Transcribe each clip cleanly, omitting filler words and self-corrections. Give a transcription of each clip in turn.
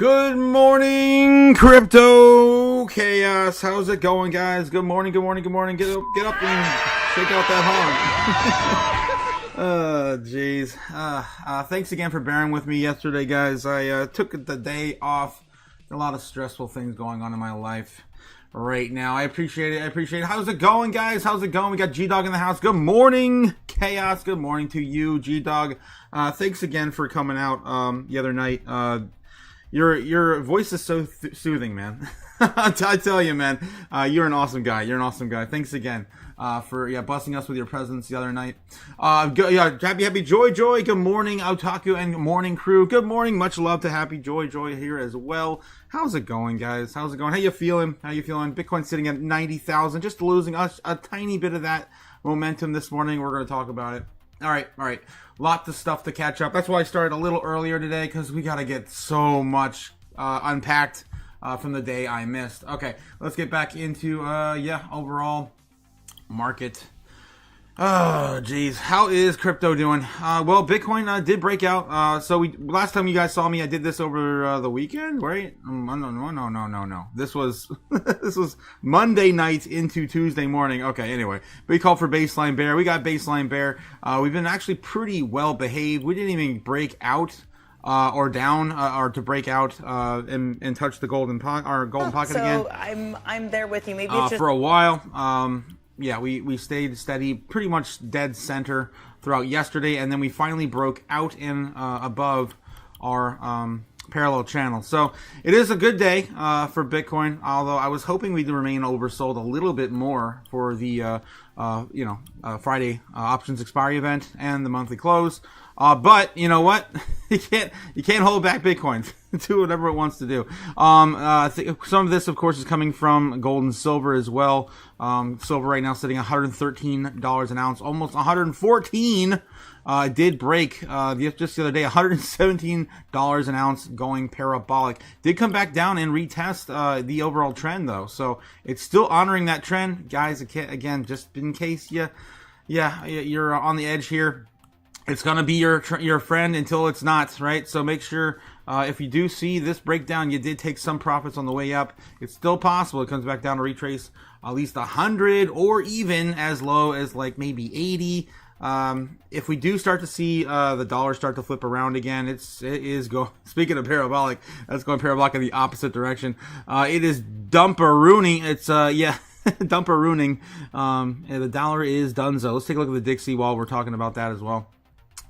Good morning, Crypto Chaos. How's it going, guys? Good morning, good morning, good morning. Get up and shake out that hog. Jeez. Thanks again for bearing with me yesterday, guys. I took the day off. A lot of stressful things going on in my life right now. I appreciate it. How's it going, guys? How's it going? We got G-Dog in the house. Good morning, Chaos. Good morning to you, G-Dog. Thanks again for coming out the other night. Your voice is so soothing, man. I tell you, man, you're an awesome guy. Thanks again for busting us with your presence the other night. Happy Joy. Good morning, Otaku and morning crew. Good morning. Much love to Happy Joy here as well. How's it going, guys? How's it going? How you feeling? Bitcoin sitting at 90,000, just losing us a tiny bit of that momentum this morning. We're going to talk about it. All right. Lots of stuff to catch up. That's why I started a little earlier today, because we got to get so much unpacked from the day I missed. Okay, let's get back into, overall market. Oh, geez. How is crypto doing? Well, Bitcoin did break out. So last time you guys saw me, I did this over the weekend, right? No. This was Monday night into Tuesday morning. Okay, anyway. We called for baseline bear. We got baseline bear. We've been actually pretty well behaved. We didn't even break out or down or to break out and touch the golden pocket again. So I'm there with you. Maybe it's just for a while. We stayed steady, pretty much dead center throughout yesterday, and then we finally broke out in above our parallel channel. So it is a good day for Bitcoin, although I was hoping we'd remain oversold a little bit more for the Friday options expiry event and the monthly close. But you know what? you can't hold back Bitcoin. Do whatever it wants to do. Some of this, of course, is coming from gold and silver as well. Silver right now sitting $113 an ounce, almost $114. Did break just the other day, $117 an ounce, going parabolic. Did come back down and retest the overall trend though, so it's still honoring that trend, guys. Again, just in case you're on the edge here. It's going to be your friend until it's not, right? So make sure if you do see this breakdown, you did take some profits on the way up. It's still possible it comes back down to retrace at least 100 or even as low as like maybe 80. If we do start to see the dollar start to flip around again, it is speaking of parabolic, that's going parabolic in the opposite direction. It is dumperooning. It's dumperooning. The dollar is donezo. Let's take a look at the Dixie while we're talking about that as well.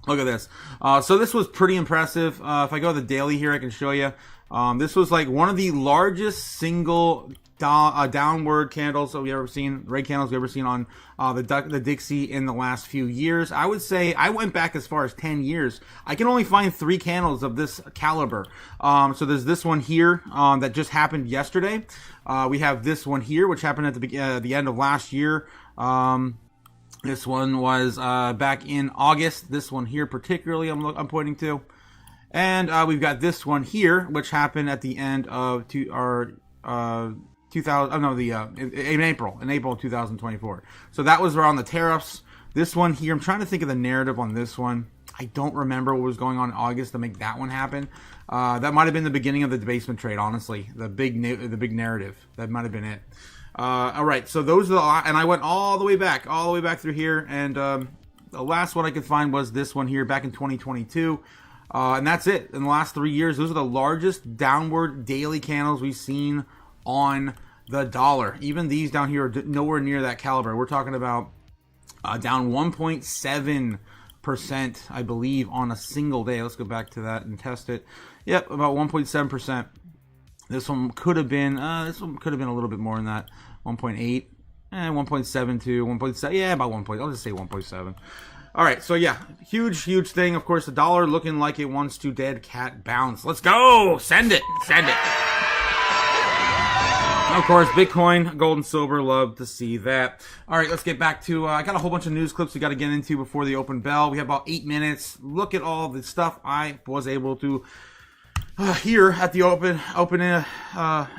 Look at this. So this was pretty impressive. If I go to the daily here, I can show you. This was like one of the largest single downward candles that we ever seen, red candles we ever seen on the Dixie in the last few years. I would say I went back as far as 10 years. I can only find 3 candles of this caliber. So there's this one here that just happened yesterday. We have this one here, which happened at the end of last year. This one was back in August. This one here particularly I'm pointing to. And we've got this one here, which happened at the end of in April of 2024. So that was around the tariffs. This one here, I'm trying to think of the narrative on this one. I don't remember what was going on in August to make that one happen. That might have been the beginning of the debasement trade, honestly. The big narrative. That might have been it. All right, so those are and I went all the way back through here, and the last one I could find was this one here back in 2022, and that's it. In the last 3 years, those are the largest downward daily candles we've seen on the dollar. Even these down here are nowhere near that caliber. We're talking about down 1.7%, I believe, on a single day. Let's go back to that and test it. Yep, about 1.7%. This one could have been a little bit more than that. 1.8, 1.72, 1.7, about 1. I'll just say 1.7. All right, so yeah, huge thing. Of course, the dollar looking like it wants to dead cat bounce. Let's go, send it. Of course, Bitcoin, gold, and silver, love to see that. All right, let's get back to, I got a whole bunch of news clips we got to get into before the open bell. We have about 8 minutes. Look at all the stuff I was able to here at the open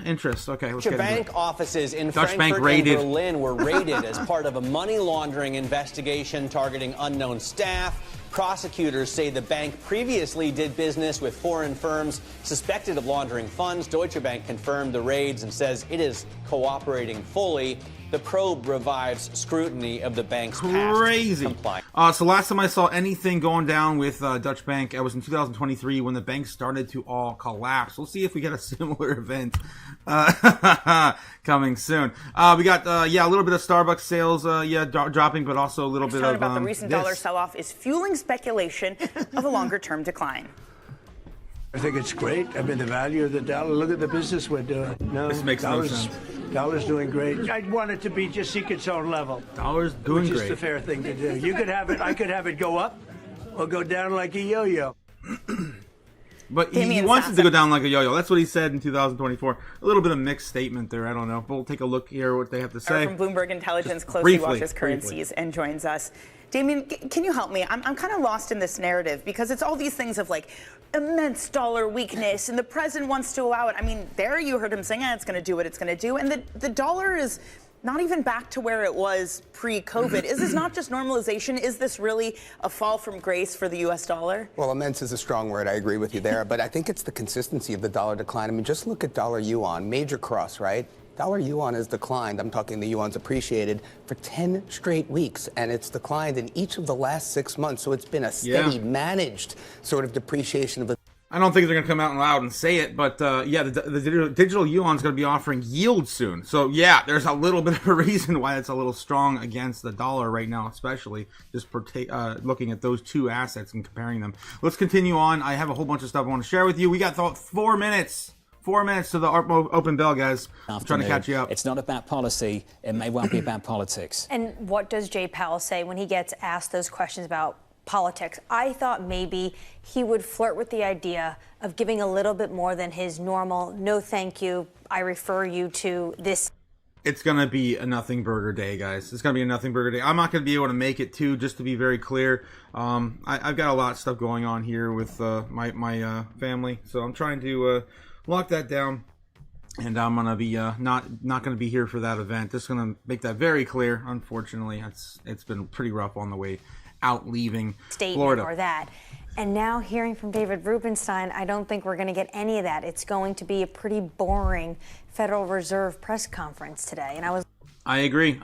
interest. Okay, let's get bank into it. offices in Dutch Frankfurt Bank and Berlin were raided as part of a money laundering investigation targeting unknown staff. Prosecutors say the bank previously did business with foreign firms suspected of laundering funds. Deutsche Bank confirmed the raids and says it is cooperating fully. The probe revives scrutiny of the bank's past compliance. So last time I saw anything going down with Dutch Bank, it was in 2023 when the bank started to all collapse. We'll see if we get a similar event coming soon. We got a little bit of Starbucks sales dropping, but also a little bit of about the recent dollar sell-off is fueling speculation of a longer-term decline. I think it's great. I mean, the value of the dollar. Look at the business we're doing. No, this makes no sense. Dollar's doing great. I'd want it to be just seek its own level. Dollar's doing which great. Which is the fair thing to do. You could have it. I could have it go up or go down like a yo-yo. But he wants it to go down like a yo-yo. That's what he said in 2024. A little bit of mixed statement there. I don't know. But we'll take a look here what they have to say. From Bloomberg Intelligence, closely watches currencies and joins us. Damien, can you help me? I'm kind of lost in this narrative because it's all these things of like immense dollar weakness and the president wants to allow it. I mean, there you heard him saying it's going to do what it's going to do. And the dollar is not even back to where it was pre-COVID. Is this not just normalization? Is this really a fall from grace for the U.S. dollar? Well, immense is a strong word. I agree with you there. But I think it's the consistency of the dollar decline. I mean, just look at dollar yuan, major cross, right? Dollar yuan has declined. I'm talking the yuan's appreciated for 10 straight weeks, and it's declined in each of the last 6 months. So it's been a steady, managed sort of depreciation of the. I don't think they're going to come out loud and say it, but the digital yuan is going to be offering yield soon. So yeah, there's a little bit of a reason why it's a little strong against the dollar right now, especially just looking at those two assets and comparing them. Let's continue on. I have a whole bunch of stuff I want to share with you. We got 4 minutes. 4 minutes to the open bell, guys. I'm trying to catch you up. It's not about policy. It may well be about politics. And what does Jay Powell say when he gets asked those questions about politics? I thought maybe he would flirt with the idea of giving a little bit more than his normal, no thank you, I refer you to this. It's going to be a nothing burger day, guys. It's going to be a nothing burger day. I'm not going to be able to make it, too, just to be very clear. I've got a lot of stuff going on here with my family, so I'm trying to lock that down, and I'm gonna be not gonna be here for that event. Just gonna make that very clear. Unfortunately, it's been pretty rough on the way out leaving Florida. Or that. And now hearing from David Rubenstein, I don't think we're going to get any of that. It's going to be a pretty boring Federal Reserve press conference today. And I agree.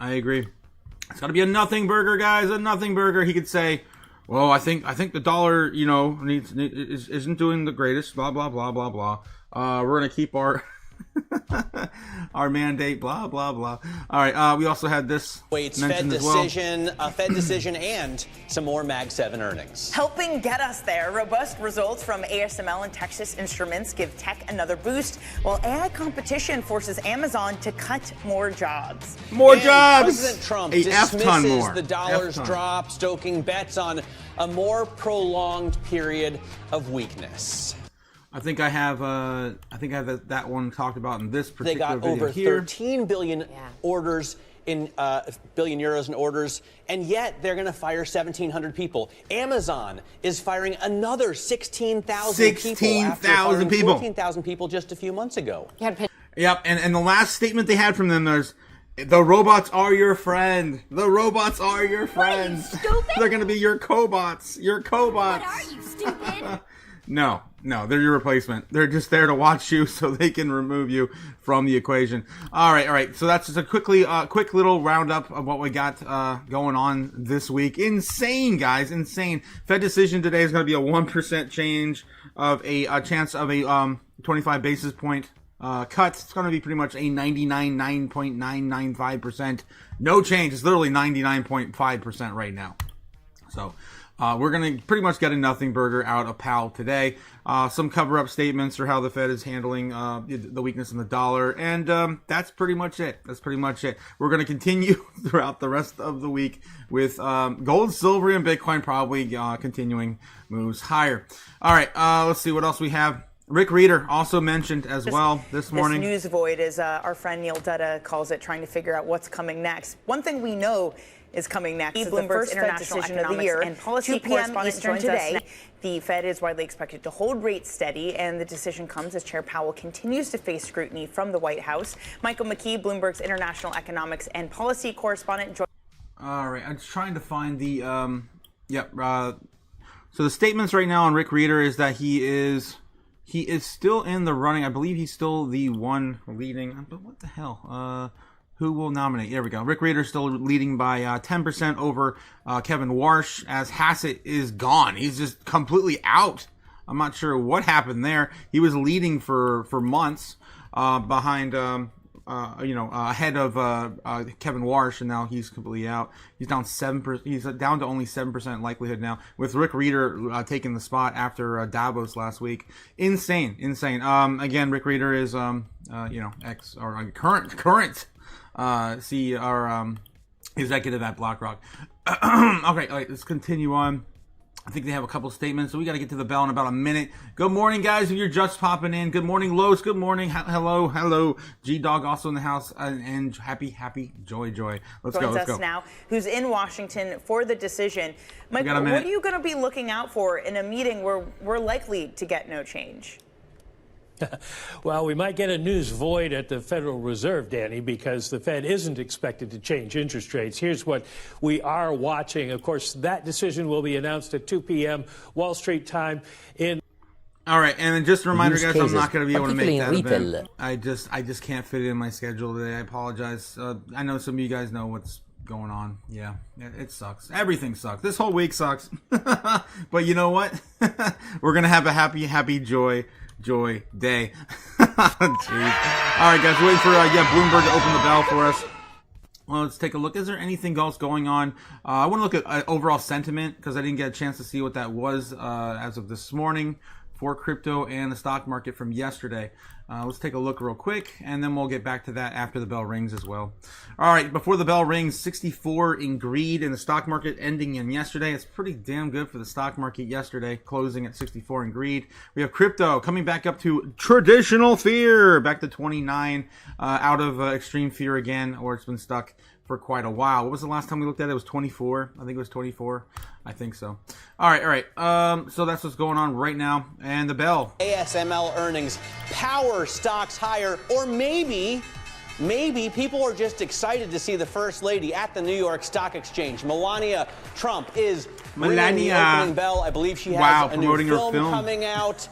It's got to be a nothing burger, guys. A nothing burger. He could say, well, I think the dollar, isn't doing the greatest. Blah blah blah blah blah. We're gonna keep our our mandate. Blah blah blah. All right. We also had this Fed decision, a Fed decision, and some more Mag 7 earnings. Helping get us there, robust results from ASML and Texas Instruments give tech another boost, while AI competition forces Amazon to cut more jobs. More jobs. President Trump dismisses the dollar's drop, stoking bets on a more prolonged period of weekness. I think I have that one talked about in this particular video. They got over 13 billion orders in billion euros in orders, and yet they're going to fire 1,700 people. Amazon is firing another 16,000 people after firing 14,000 people just a few months ago. Yep, and the last statement they had from them is, the robots are your friend. The robots are your friends. What, are you stupid? They're going to be your cobots. Your cobots. What are you, stupid? No, they're your replacement. They're just there to watch you so they can remove you from the equation. All right. So that's just a quick little roundup of what we got going on this week. Insane, guys, insane. Fed decision today is going to be a 1% change of a chance of a 25 basis point cut. It's going to be pretty much a 99.995%. No change. It's literally 99.5% right now. So we're going to pretty much get a nothing burger out of Powell today. Some cover-up statements for how the Fed is handling the weakness in the dollar. And that's pretty much it. We're going to continue throughout the rest of the week with gold, silver, and Bitcoin probably continuing moves higher. All right, let's see what else we have. Rick Reeder also mentioned as well this morning. This news void, as our friend Neil Dutta calls it, trying to figure out what's coming next. One thing we know is coming next. Bloomberg's international economics and policy correspondent joins us now. The Fed is widely expected to hold rates steady, and the decision comes as Chair Powell continues to face scrutiny from the White House. Michael McKee, Bloomberg's international economics and policy correspondent. All right, I'm just trying to find the so the statements right now on Rick Rieder is that he is still in the running. I believe he's still the one leading. But what the hell? Who will nominate? There we go. Rick Rieder still leading by 10% over Kevin Warsh, as Hassett is gone. He's just completely out. I'm not sure what happened there. He was leading for months behind, ahead of Kevin Warsh, and now he's completely out. He's down 7%. He's down to only 7% likelihood now, with Rick Rieder taking the spot after Davos last week. Insane. Again, Rick Rieder is current. Executive at BlackRock. Okay, let's continue on. I think they have a couple statements, so we got to get to the bell in about a minute. Good morning, guys. If you're just popping in, good morning, Los. Good morning. Hello. G-Dog also in the house, and happy, joy. Let's go. Joins us now, who's in Washington for the decision. Michael, what are you going to be looking out for in a meeting where we're likely to get no change? Well, we might get a news void at the Federal Reserve, Danny, because the Fed isn't expected to change interest rates. Here's what we are watching. Of course, that decision will be announced at 2 p.m. Wall Street time. All right, and then just a reminder, guys, I'm not going to be able to make that event. I just can't fit it in my schedule today. I apologize. I know some of you guys know what's going on. Yeah, it sucks. Everything sucks. This whole week sucks. But you know what? We're going to have a happy, joy day. Jeez. All right, guys, waiting for Bloomberg to open the bell for us. Well, let's take a look. Is there anything else going on? I want to look at overall sentiment, because I didn't get a chance to see what that was as of this morning for crypto and the stock market from yesterday. Let's take a look real quick, and then we'll get back to that after the bell rings as well. All right, before the bell rings, 64 in greed in the stock market ending in yesterday. It's pretty damn good for the stock market yesterday, closing at 64 in greed. We have crypto coming back up to traditional fear, back to 29, out of extreme fear again, or it's been stuck for quite a while. What was the last time we looked at it? It was 24. I think it was 24. I think so. All right. So that's what's going on right now. And the bell. ASML earnings, power stocks higher, or maybe people are just excited to see the First Lady at the New York Stock Exchange. Melania Trump is ringing the opening bell. I believe she has a new film coming out.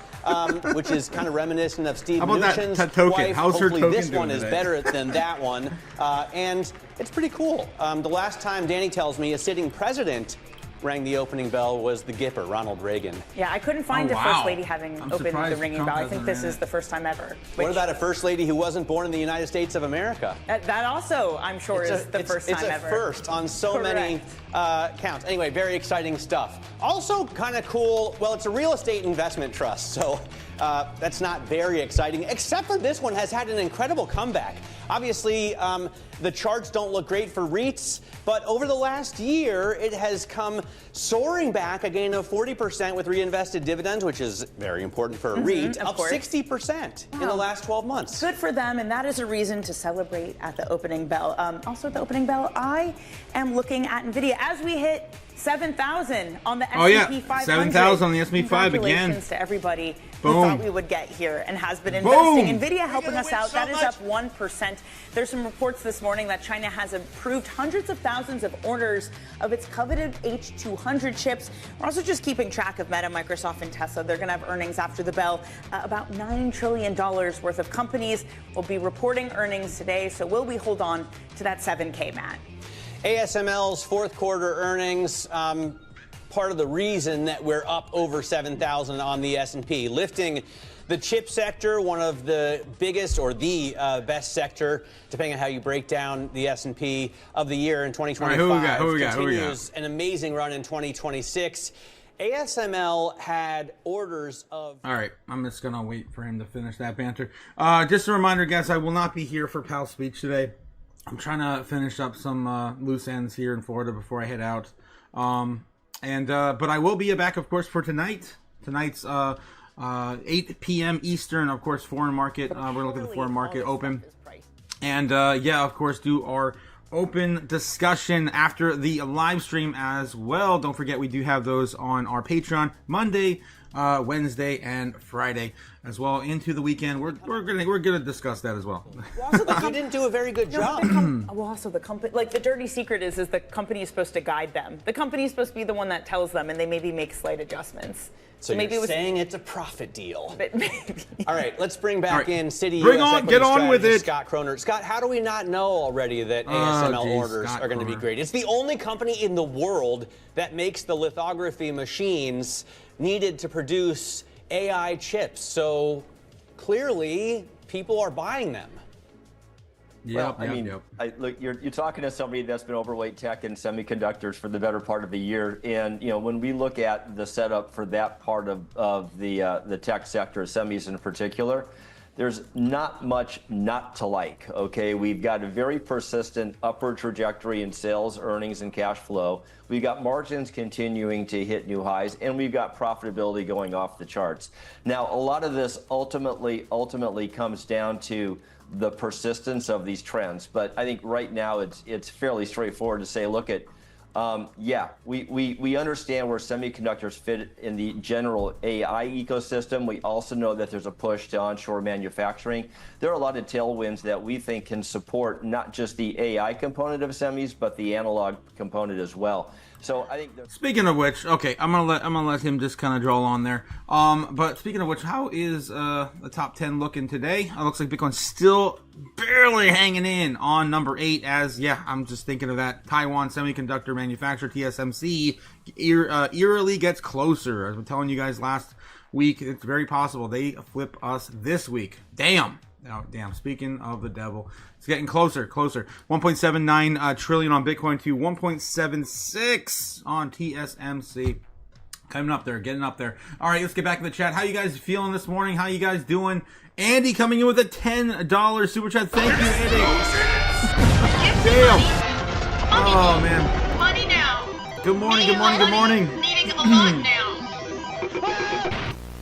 Which is kind of reminiscent of Steve Mnuchin's wife. How's her Hopefully token this one doing is today? better than that one. And it's pretty cool. The last time, Danny tells me, a sitting president rang the opening bell was the Gipper, Ronald Reagan. Yeah, I couldn't find a First Lady having opened the ringing bell. I think this is the first time ever. What about a First Lady who wasn't born in the United States of America? That also, I'm sure, is the first time ever. It's a first on so many counts. Anyway, very exciting stuff. Also kind of cool, well, it's a real estate investment trust, so that's not very exciting, except for this one has had an incredible comeback. Obviously, the charts don't look great for REITs, but over the last year, it has come soaring back, a gain of 40% with reinvested dividends, which is very important for a REIT, up 60% in the last 12 months. Good for them, and that is a reason to celebrate at the opening bell. Also at the opening bell, I am looking at NVIDIA as we hit 7,000 on the S&P 500. 7,000 on the S&P 5 again. Congratulations to everybody who thought we would get here and has been investing. NVIDIA helping us out. That is up 1%. There's some reports this morning that China has approved hundreds of thousands of orders of its coveted H200 chips. We're also just keeping track of Meta, Microsoft, and Tesla. They're going to have earnings after the bell. About $9 trillion worth of companies will be reporting earnings today. So will we hold on to that 7K, Matt? ASML's fourth quarter earnings, part of the reason that we're up over 7,000 on the S&P, lifting the chip sector, one of the biggest or the best sector, depending on how you break down the S&P of the year in 2025. Who we got? Continues an amazing run in 2026. ASML had orders of... All right, I'm just going to wait for him to finish that banter. Just a reminder, guys, I will not be here for Powell's speech today. I'm trying to finish up some loose ends here in Florida before I head out. But I will be back, of course, for tonight. Tonight's 8 p.m. Eastern, of course, foreign market. We're looking at the foreign market open. And, of course, do our open discussion after the live stream as well. Don't forget, we do have those on our Patreon Monday, Wednesday, and Friday as well. Into the weekend, we're gonna discuss that as well. You didn't do a very good job. Well, also the company, like the dirty secret is the company is supposed to guide them. The company is supposed to be the one that tells them, and they maybe make slight adjustments. So maybe you're saying it's a profit deal. But maybe. All right, let's bring back in City Bring US on, Equity get on with strategist it. Scott Kroner. Scott, how do we not know already that ASML orders Scott are going to be Kroner. great? It's the only company in the world that makes the lithography machines needed to produce AI chips. So clearly, people are buying them. Look, you're talking to somebody that's been overweight tech and semiconductors for the better part of the year, and when we look at the setup for that part of the tech sector, semis in particular, there's not much not to like. Okay, we've got a very persistent upward trajectory in sales, earnings, and cash flow. We've got margins continuing to hit new highs, and we've got profitability going off the charts. Now, a lot of this ultimately comes down to the persistence of these trends, but I think right now it's fairly straightforward to say, look at, we understand where semiconductors fit in the general AI ecosystem. We also know that there's a push to onshore manufacturing. There are a lot of tailwinds that we think can support not just the AI component of semis, but the analog component as well. So I think. Speaking of which, okay, I'm gonna let him just kind of draw on there. But speaking of which, how is the top 10 looking today? It looks like Bitcoin's still barely hanging in on number 8. I'm just thinking of that Taiwan semiconductor manufacturer TSMC eerily gets closer. As I'm telling you guys last week, it's very possible they flip us this week. Damn. Oh, damn. Speaking of the devil, it's getting closer. 1.79 trillion on Bitcoin to 1.76 on TSMC. Getting up there. All right, let's get back to the chat. How you guys feeling this morning? How you guys doing? Andy coming in with a $10 super chat. Thank you, Andy. Damn. Oh, man. Money now. Good morning. Needing a lot now.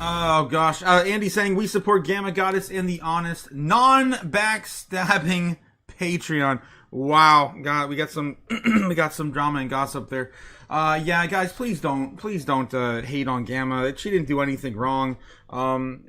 Oh gosh, Andy saying we support Gamma Goddess in the honest, non-backstabbing Patreon. Wow, God, we got some drama and gossip there. Guys, please don't hate on Gamma. She didn't do anything wrong.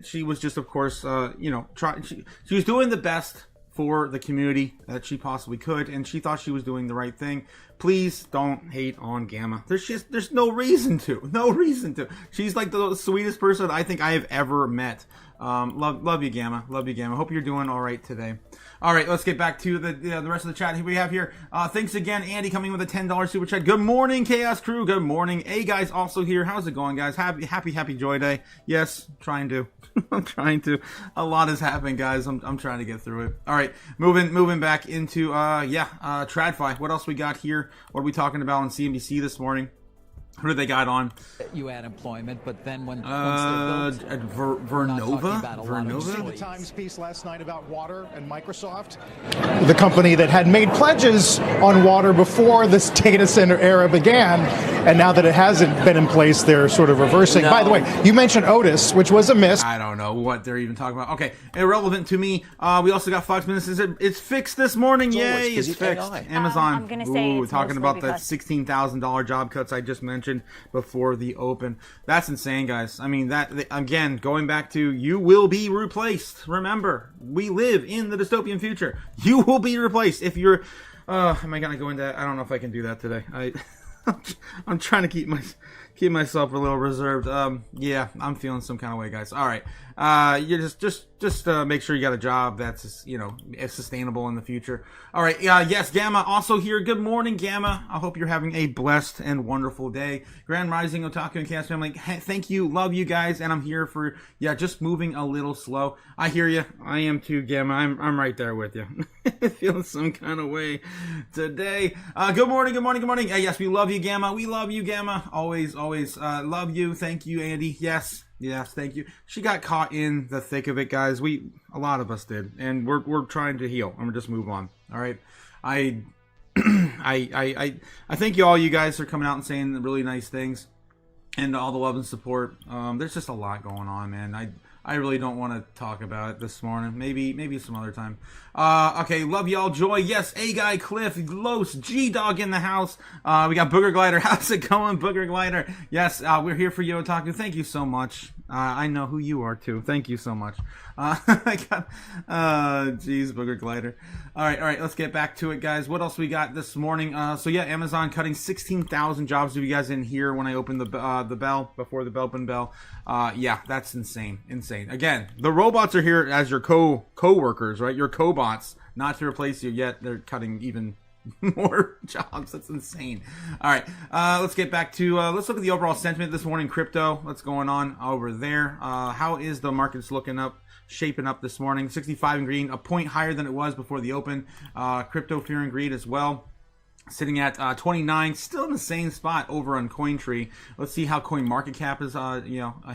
She was just, of course, she was doing the best for the community that she possibly could, and she thought she was doing the right thing. Please don't hate on Gamma. There's no reason to. She's like the sweetest person I think I have ever met. Love you, Gamma. Hope you're doing all right today. All right, let's get back to the rest of the chat we have here. Thanks again, Andy, coming with a $10 super chat. Good morning, Chaos Crew. Good morning. Hey, guys, also here. How's it going, guys? Happy Joy Day. Yes, trying to. I'm trying to. A lot is happening, guys. I'm trying to get through it. All right, moving back into TradFi. What else we got here? What are we talking about on CNBC this morning? Who do they got on? You add employment, but then when Vernova? The Times piece last night about water and Microsoft, the company that had made pledges on water before this data center era began, and now that it hasn't been in place, they're sort of reversing. No. By the way, you mentioned Otis, which was a miss. I don't know what they're even talking about. Okay, irrelevant to me. We also got Fox Business. It's fixed this morning. Yay, it's fixed. Amazon. I'm gonna say it's talking about the because $16,000 job cuts I just mentioned before the open. That's insane, guys. I mean, again, going back to you will be replaced. Remember, we live in the dystopian future. You will be replaced if you're am I gonna go into that? I don't know if I can do that today. I'm trying to keep myself a little reserved. I'm feeling some kind of way, guys. All right. You just make sure you got a job that's, sustainable in the future. All right. Yes, Gamma also here. Good morning, Gamma. I hope you're having a blessed and wonderful day. Grand Rising Otaku and Chaos family. Thank you. Love you guys. And I'm here for, just moving a little slow. I hear you. I am too, Gamma. I'm right there with you. Feeling some kind of way today. Good morning. Yes, we love you, Gamma. We love you, Gamma. Always love you. Thank you, Andy. Yes, thank you. She got caught in the thick of it, guys. A lot of us did, and we're trying to heal. I'm gonna just move on. All right. I thank you all. You guys are coming out and saying really nice things, and all the love and support. There's just a lot going on, man. I really don't want to talk about it this morning. Maybe some other time. Okay, love y'all. Joy, yes. A Guy, Cliff, Los, G Dog in the house. We got Booger Glider. How's it going, Booger Glider? Yes, we're here for you, Otaku. Thank you so much. I know who you are too. Thank you so much. Geez, Booger Glider. All right. Let's get back to it, guys. What else we got this morning? So yeah, Amazon cutting 16,000 jobs. If you guys didn't hear when I opened the bell before the open bell, yeah, that's insane. Again, the robots are here as your co-workers, right? Your cobots, not to replace you. Yet they're cutting even more jobs. That's insane. All right, let's get back to let's look at the overall sentiment this morning. Crypto, what's going on over there? How is the markets shaping up this morning? 65 in green, a point higher than it was before the open. Crypto fear and greed as well, sitting at 29, still in the same spot over on CoinTree. Let's see how CoinMarketCap is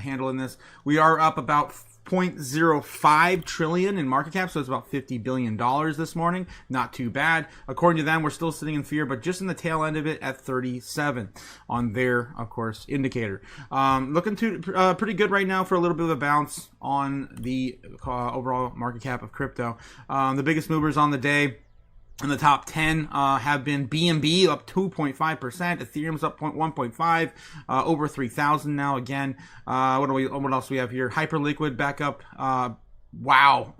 handling this. We are up about 0.05 trillion in market cap, so it's about $50 billion this morning. Not too bad. According to them, we're still sitting in fear, but just in the tail end of it at 37 on their, of course, indicator. Looking to pretty good right now for a little bit of a bounce on the overall market cap of crypto. The biggest movers on the day in the top 10 have been BNB up 2.5%, Ethereum's up 1.5, over 3,000 now again. What else do we have here? Hyperliquid back up. Wow.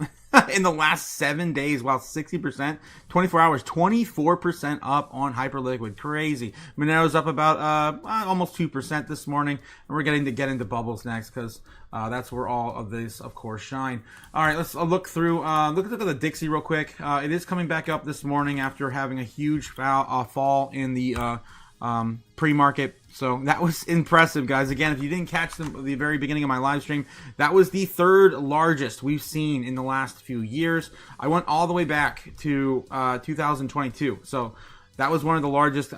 In the last 7 days, wow, 60%, 24 hours, 24% up on Hyperliquid. Crazy. Monero's up about almost 2% this morning, and we're getting to get into bubbles next because that's where all of this, of course, shine. All right, let's look through. Look at the Dixie real quick. It is coming back up this morning after having a huge fall in the pre-market. So that was impressive, guys. Again, if you didn't catch the very beginning of my live stream, that was the third largest we've seen in the last few years. I went all the way back to 2022. So that was one of the largest,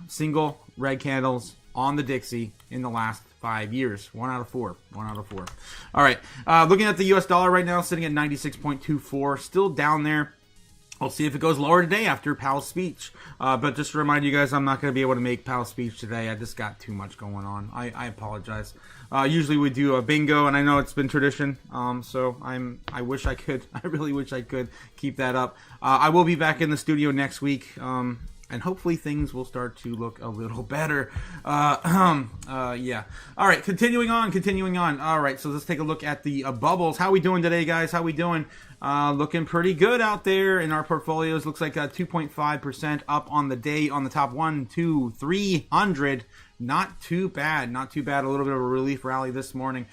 single red candles on the Dixie in the last 5 years. 1 out of 4. All right. Looking at the US dollar right now, sitting at 96.24, still down there. We'll see if it goes lower today after Powell's speech. But just to remind you guys, I'm not going to be able to make Powell's speech today. I just got too much going on. I apologize. Usually we do a bingo, and I know it's been tradition. So I wish I could. I really wish I could keep that up. I will be back in the studio next week. And hopefully things will start to look a little better. Yeah. All right, continuing on. All right, so let's take a look at the bubbles. How we doing today, guys? How we doing? Looking pretty good out there in our portfolios. Looks like 2.5% up on the day on the top 300. Not too bad. A little bit of a relief rally this morning.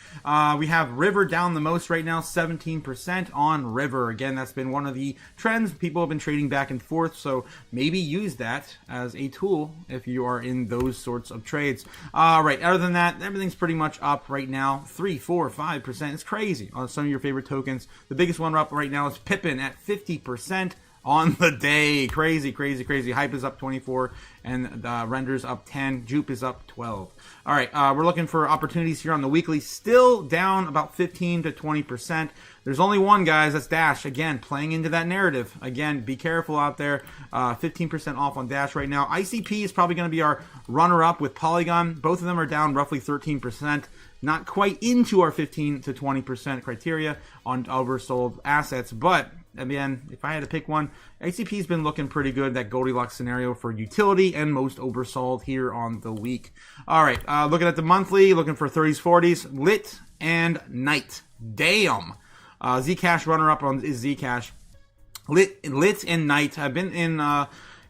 We have River down the most right now, 17% on River. Again, that's been one of the trends. People have been trading back and forth, so maybe use that as a tool if you are in those sorts of trades. All right, other than that, everything's pretty much up right now. 3, 4, 5%. It's crazy on some of your favorite tokens. The biggest one up right now is Pippin at 50%. On the day. Crazy. Hype is up 24 and Render's up 10. Jupe is up 12. All right, we're looking for opportunities here on the weekly. Still down about 15 to 20%. There's only one, guys. That's Dash. Again, playing into that narrative. Again, be careful out there. 15% off on Dash right now. ICP is probably going to be our runner-up with Polygon. Both of them are down roughly 13%. Not quite into our 15 to 20% criteria on oversold assets, but again, if I had to pick one, ACP's been looking pretty good, that Goldilocks scenario for utility and most oversold here on the week. All right, looking at the monthly, looking for 30s, 40s, Lit and Night. Damn. Zcash runner-up is Zcash. Lit and Night have been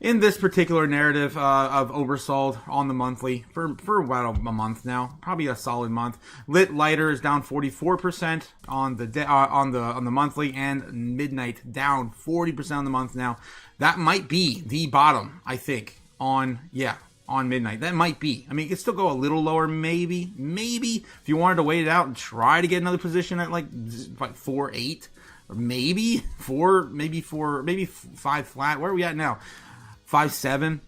in this particular narrative of oversold on the monthly for about a month now, probably a solid month. Lit Lighter is down 44% on the monthly, and Midnight down 40% on the month now. That might be the bottom, I think, on Midnight. That might be. I mean, it could still go a little lower, maybe if you wanted to wait it out and try to get another position at like 4.8, or maybe 5 flat. Where are we at now? 5.7,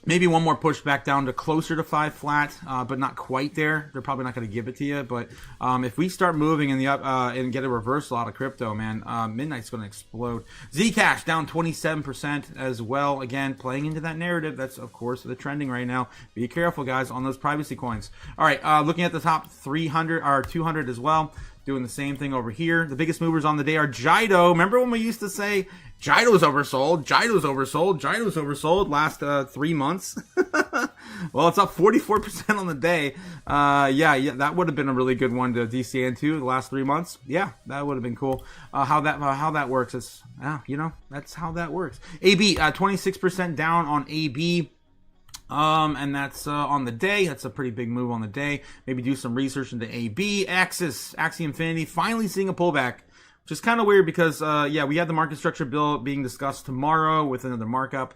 maybe one more push back down to closer to 5 flat, but not quite there. They're probably not going to give it to you. But if we start moving in the up and get a reversal out of crypto, man, Midnight's going to explode. Zcash down 27% as well. Again, playing into that narrative. That's, of course, the trending right now. Be careful, guys, on those privacy coins. All right, looking at the top 300 or 200 as well. doing the same thing over here. The biggest movers on the day are Jido. Remember when we used to say Jido's oversold, Jido's oversold, Jido's oversold last 3 months? Well, it's up 44% on the day. Yeah, that would have been a really good one to DCA into the last 3 months. Yeah, that would have been cool. How that works is, that's how that works. AB, 26% down on AB. And that's on the day. That's a pretty big move on the day. Maybe do some research into AB. Axie Infinity finally seeing a pullback, which is kind of weird because, we had the market structure bill being discussed tomorrow with another markup.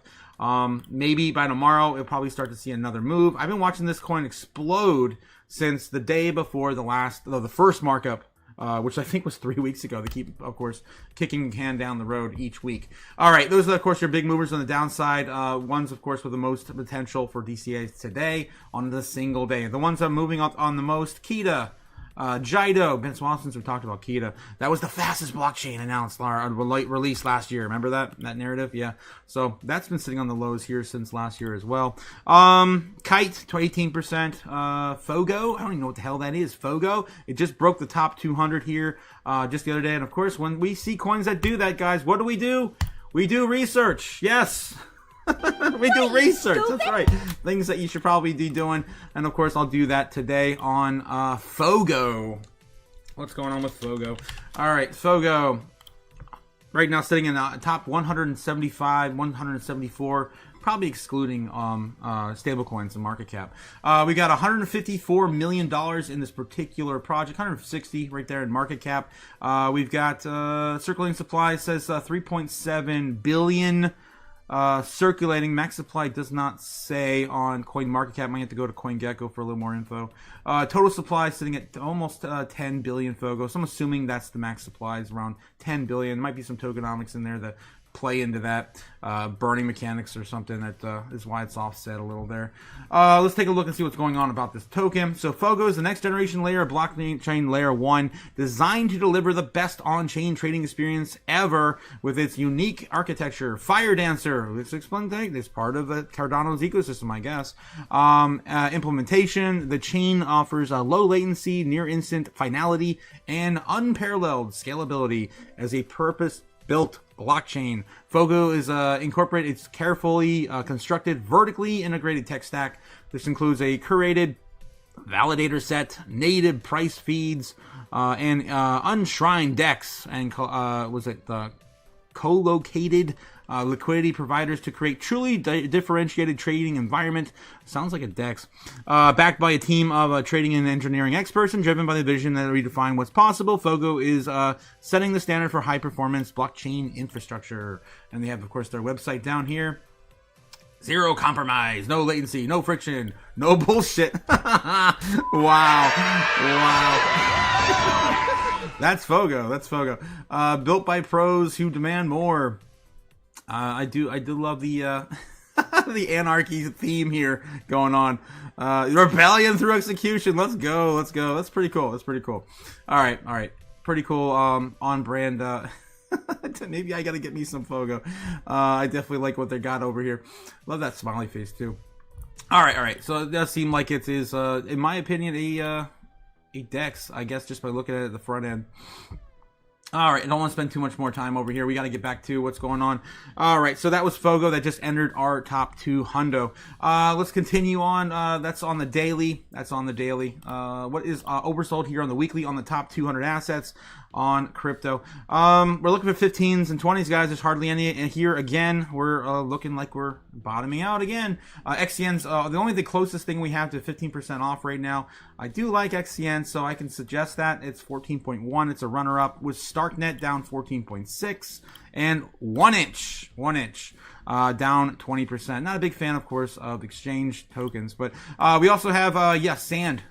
Maybe by tomorrow, we'll probably start to see another move. I've been watching this coin explode since the day before the first markup. Which I think was 3 weeks ago. They keep, of course, kicking the can down the road each week. All right, those are, of course, your big movers on the downside. Ones, of course, with the most potential for DCAs today on the single day. The ones that are moving up on the most, Kita, Jido. Ben Swanson, since we talked about Kita. That was the fastest blockchain announced, released last year. Remember that narrative? Yeah. So that's been sitting on the lows here since last year as well. Kite to 18%. Fogo, I don't even know what the hell that is. Fogo, it just broke the top 200 here just the other day. And of course, when we see coins that do that, guys, what do? We do research. Yes. We do research. That's right. Things that you should probably be doing. And of course, I'll do that today on Fogo. What's going on with Fogo? All right, Fogo. Right now sitting in the top 175, 174, probably excluding stablecoins and market cap. We got $154 million in this particular project, 160 right there in market cap. We've got circulating supply says 3.7 billion. Circulating max supply does not say on CoinMarketCap. Might have to go to CoinGecko for a little more info. Total supply sitting at almost 10 billion Fogo. So I'm assuming that's the max supply is around 10 billion. Might be some tokenomics in there that play into that burning mechanics or something that is why it's offset a little there. Let's take a look and see what's going on about this token. So Fogo is the next generation layer of blockchain layer 1 designed to deliver the best on-chain trading experience ever with its unique architecture. Fire Dancer, let's explain that. It's part of the Cardano's ecosystem, I guess. Implementation, the chain offers a low latency, near instant finality, and unparalleled scalability as a purpose-built blockchain. Fogo is incorporated its carefully constructed, vertically integrated tech stack. This includes a curated validator set, native price feeds, and unshrined DEX, and co-located liquidity providers to create truly differentiated trading environment. Sounds like a DEX. Backed by a team of trading and engineering experts and driven by the vision that redefine what's possible, Fogo is setting the standard for high-performance blockchain infrastructure. And they have, of course, their website down here. Zero compromise, no latency, no friction, no bullshit. Wow. That's Fogo. Built by pros who demand more. I do love the the anarchy theme here going on. Rebellion through execution. Let's go. That's pretty cool. All right. Pretty cool. On brand. Maybe I gotta get me some Fogo. I definitely like what they got over here. Love that smiley face too. All right. So it does seem like it is, in my opinion, a DEX. I guess just by looking at it at the front end. All right, I don't want to spend too much more time over here. We got to get back to what's going on. All right, so that was Fogo that just entered our top 2 hundo. Let's continue on. That's on the daily. What is oversold here on the weekly on the top 200 assets on crypto? We're looking for 15s and 20s, guys. There's hardly any in here. Again, we're looking like we're bottoming out again. XCN's the closest thing we have to 15% off right now. I do like XCN, so I can suggest that. It's 14.1. It's a runner-up with StarkNet down 14.6 and 1 inch down 20%. Not a big fan, of course, of exchange tokens, but we also have Sand.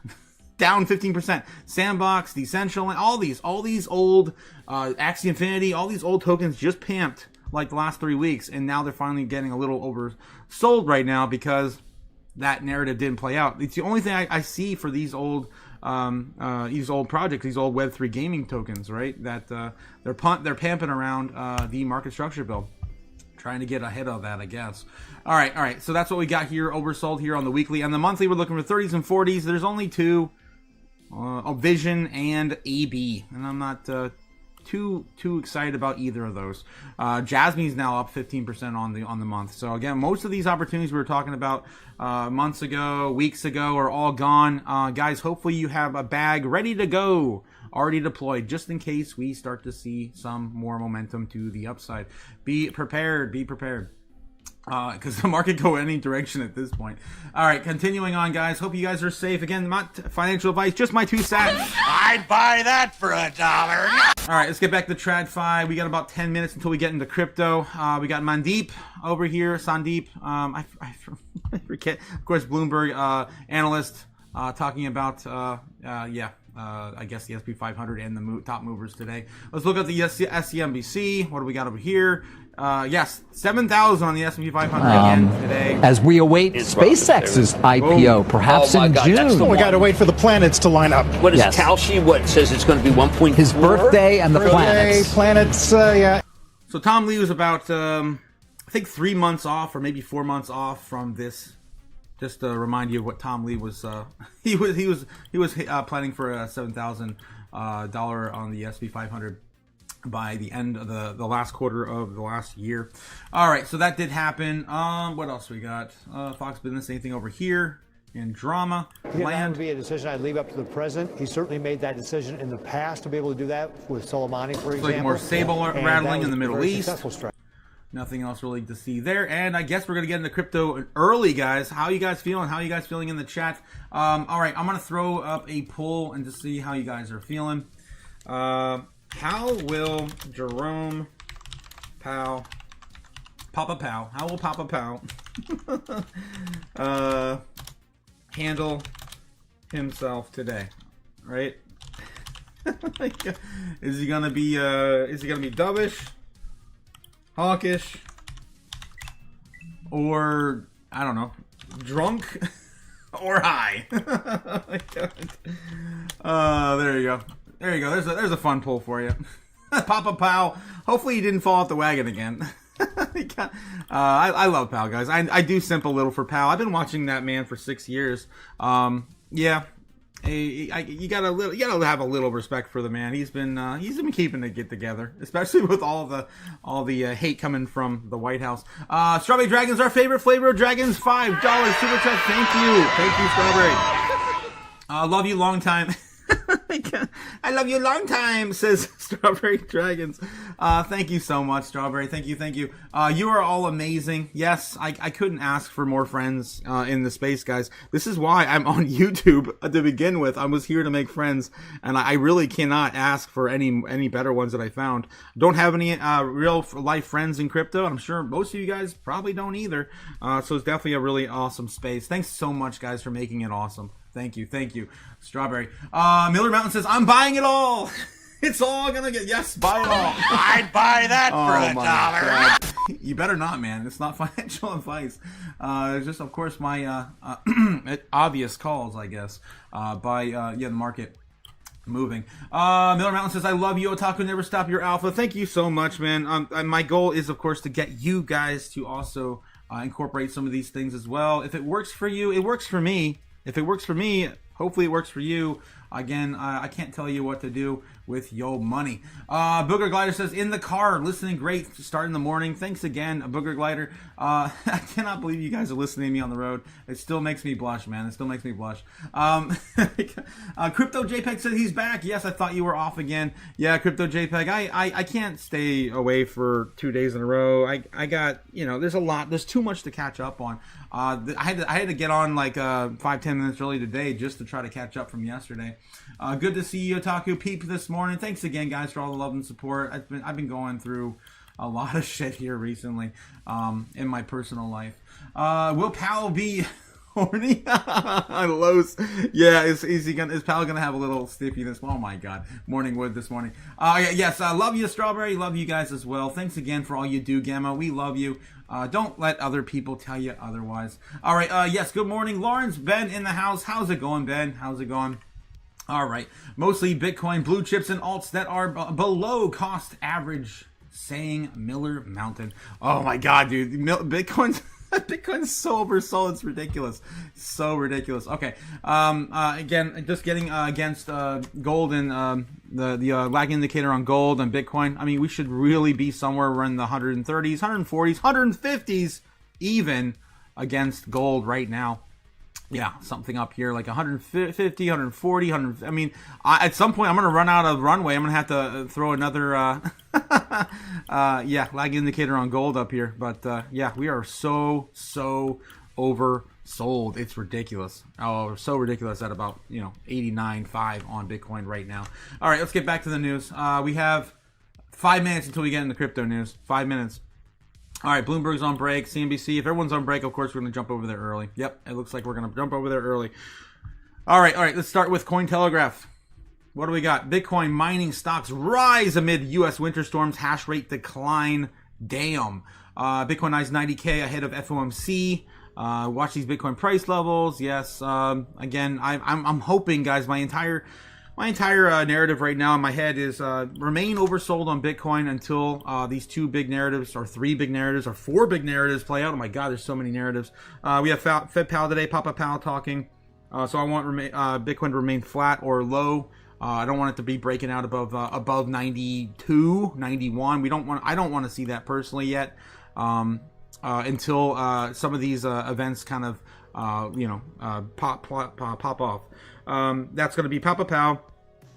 Down 15%. Sandbox, Decentralized, all these old Axie Infinity, all these old tokens just pumped like the last 3 weeks, and now they're finally getting a little oversold right now because that narrative didn't play out. It's the only thing I see for these old projects, these old Web3 gaming tokens, right? That they're pamping around the market structure bill. Trying to get ahead of that, I guess. All right. So that's what we got here, oversold here on the weekly. On the monthly, we're looking for 30s and 40s. There's only 2. Vision and AB, and I'm not too excited about either of those. Jasmine's now up 15% on the month. So again, most of these opportunities we were talking about months ago, weeks ago, are all gone. Guys, hopefully you have a bag ready to go, already deployed, just in case we start to see some more momentum to the upside. Be prepared. Be prepared. Because the market go any direction at this point. All right, continuing on, guys. Hope you guys are safe. Again, not financial advice, just my 2 cents. I'd buy that for $1. All right, let's get back to TradFi. We got about 10 minutes until we get into crypto. We got Mandeep over here, Sandeep. I forget. Of course, Bloomberg analyst talking about, I guess the SP 500 and the top movers today. Let's look at the SCNBC. What do we got over here? Yes, 7,000 on the S&P 500 again today. As we await SpaceX's IPO, perhaps in June. We got to wait for the planets to line up. What is Kalshi? What says it's going to be 1.4? His birthday and the planets. Yeah. So Tom Lee was about, I think 3 months off, or maybe 4 months off from this. Just to remind you of what Tom Lee was, he was planning for a $7,000 on the S&P 500 by the end of the last quarter of the last year. All right, so that did happen. What else we got? Fox Business, anything over here in drama That would be a decision I'd leave up to the president. He certainly made that decision in the past to be able to do that with Soleimani, for example. Like more sable rattling in the Middle East. Successful. Nothing else really to see there. And I guess we're going to get into crypto early, guys. How you guys feeling? How you guys feeling in the chat? All right, I'm going to throw up a poll and to see how you guys are feeling. How will Jerome Powell, Papa Powell, how will Papa Powell handle himself today? Right? Is he gonna be dovish, hawkish, or I don't know, drunk, or high? There you go. There you go. There's a fun poll for you. Papa Powell. Hopefully he didn't fall off the wagon again. I love Powell, guys. I do simp a little for Powell. I've been watching that man for 6 years. Yeah. You gotta have a little respect for the man. He's been keeping it together, especially with all the hate coming from the White House. Strawberry Dragon's our favorite flavor of dragons. $5 super chat. Thank you, Strawberry. Love you long time. I love you long time, says Strawberry Dragons. Thank you so much, Strawberry. Thank you. You are all amazing. Yes, I couldn't ask for more friends in the space, guys. This is why I'm on YouTube to begin with. I was here to make friends, and I really cannot ask for any better ones that I found. Don't have any real life friends in crypto, and I'm sure most of you guys probably don't either. So it's definitely a really awesome space. Thanks so much, guys, for making it awesome. Thank you. Strawberry. Miller Mountain says, I'm buying it all. It's all gonna get, yes, buy it all. I'd buy that for $1. You better not, man. It's not financial advice. It's just, of course, my obvious calls, I guess, by the market moving. Miller Mountain says, I love you, Otaku. Never stop your alpha. Thank you so much, man. My goal is, of course, to get you guys to also incorporate some of these things as well. If it works for you, it works for me. If it works for me, hopefully it works for you. Again, I can't tell you what to do with your money. Booger Glider says, in the car, listening great, start in the morning. Thanks again, Booger Glider. I cannot believe you guys are listening to me on the road. It still makes me blush, man. It still makes me blush. Crypto JPEG says he's back. Yes, I thought you were off again. Yeah, Crypto JPEG. I can't stay away for 2 days in a row. I got, there's too much to catch up on. I had to get on like 5-10 minutes early today just to try to catch up from yesterday. Good to see you, Otaku Peep, this morning. Thanks again, guys, for all the love and support. I've been going through a lot of shit here recently in my personal life. Will Powell be horny? Lowe's. Yeah, is Powell gonna have a little stiffy this? Oh my God, morning wood this morning. Yes, I love you, Strawberry. Love you guys as well. Thanks again for all you do, Gamma. We love you. Don't let other people tell you otherwise. All right. Yes. Good morning, Lawrence. Ben in the house. How's it going, Ben? How's it going? All right. Mostly Bitcoin, blue chips, and alts that are below cost average, saying Miller Mountain. Oh my God, dude. Bitcoin's Bitcoin's so oversold, it's ridiculous. So ridiculous. Okay. Again, just getting against gold and the lag indicator on gold and Bitcoin. I mean, we should really be somewhere around the 130s, 140s, 150s even against gold right now. Yeah, something up here like 150, 140, 100. I mean, at some point I'm going to run out of runway. I'm going to have to throw another lag indicator on gold up here. But yeah, we are so oversold. It's ridiculous. Oh, so ridiculous at about 89.5 on Bitcoin right now. All right, let's get back to the news. We have 5 minutes until we get into crypto news. 5 minutes. All right, Bloomberg's on break, CNBC. If everyone's on break, of course, we're going to jump over there early. Yep, it looks like we're going to jump over there early. All right, let's start with Cointelegraph. What do we got? Bitcoin mining stocks rise amid U.S. winter storms, hash rate decline. Damn. Bitcoin eyes 90K ahead of FOMC. Watch these Bitcoin price levels. Yes, again, I'm hoping, guys, my entire narrative right now in my head is remain oversold on Bitcoin until these 2 big narratives, or 3 big narratives, or 4 big narratives play out. Oh my God, there's so many narratives. We have Fed Powell today, Papa Powell talking. So I want Bitcoin to remain flat or low. I don't want it to be breaking out above 92, 91. I don't want to see that personally yet until some of these events kind of pop off. That's going to be Papa Powell,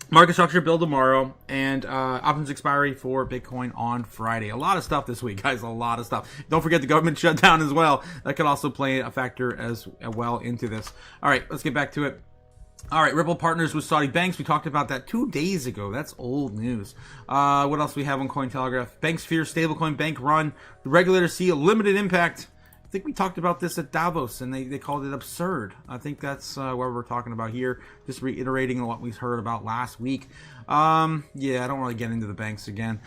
market structure bill tomorrow, and options expiry for Bitcoin on Friday. A lot of stuff this week, guys. A lot of stuff. Don't forget the government shutdown as well. That could also play a factor as well into this. All right, let's get back to it. All right, Ripple partners with Saudi banks. We talked about that 2 days ago. That's old news. What else we have on Cointelegraph? Banks fear stablecoin bank run. The regulators see a limited impact. I think we talked about this at Davos, and they called it absurd. I think that's what we're talking about here, just reiterating what we heard about last week. I don't really get into the banks again.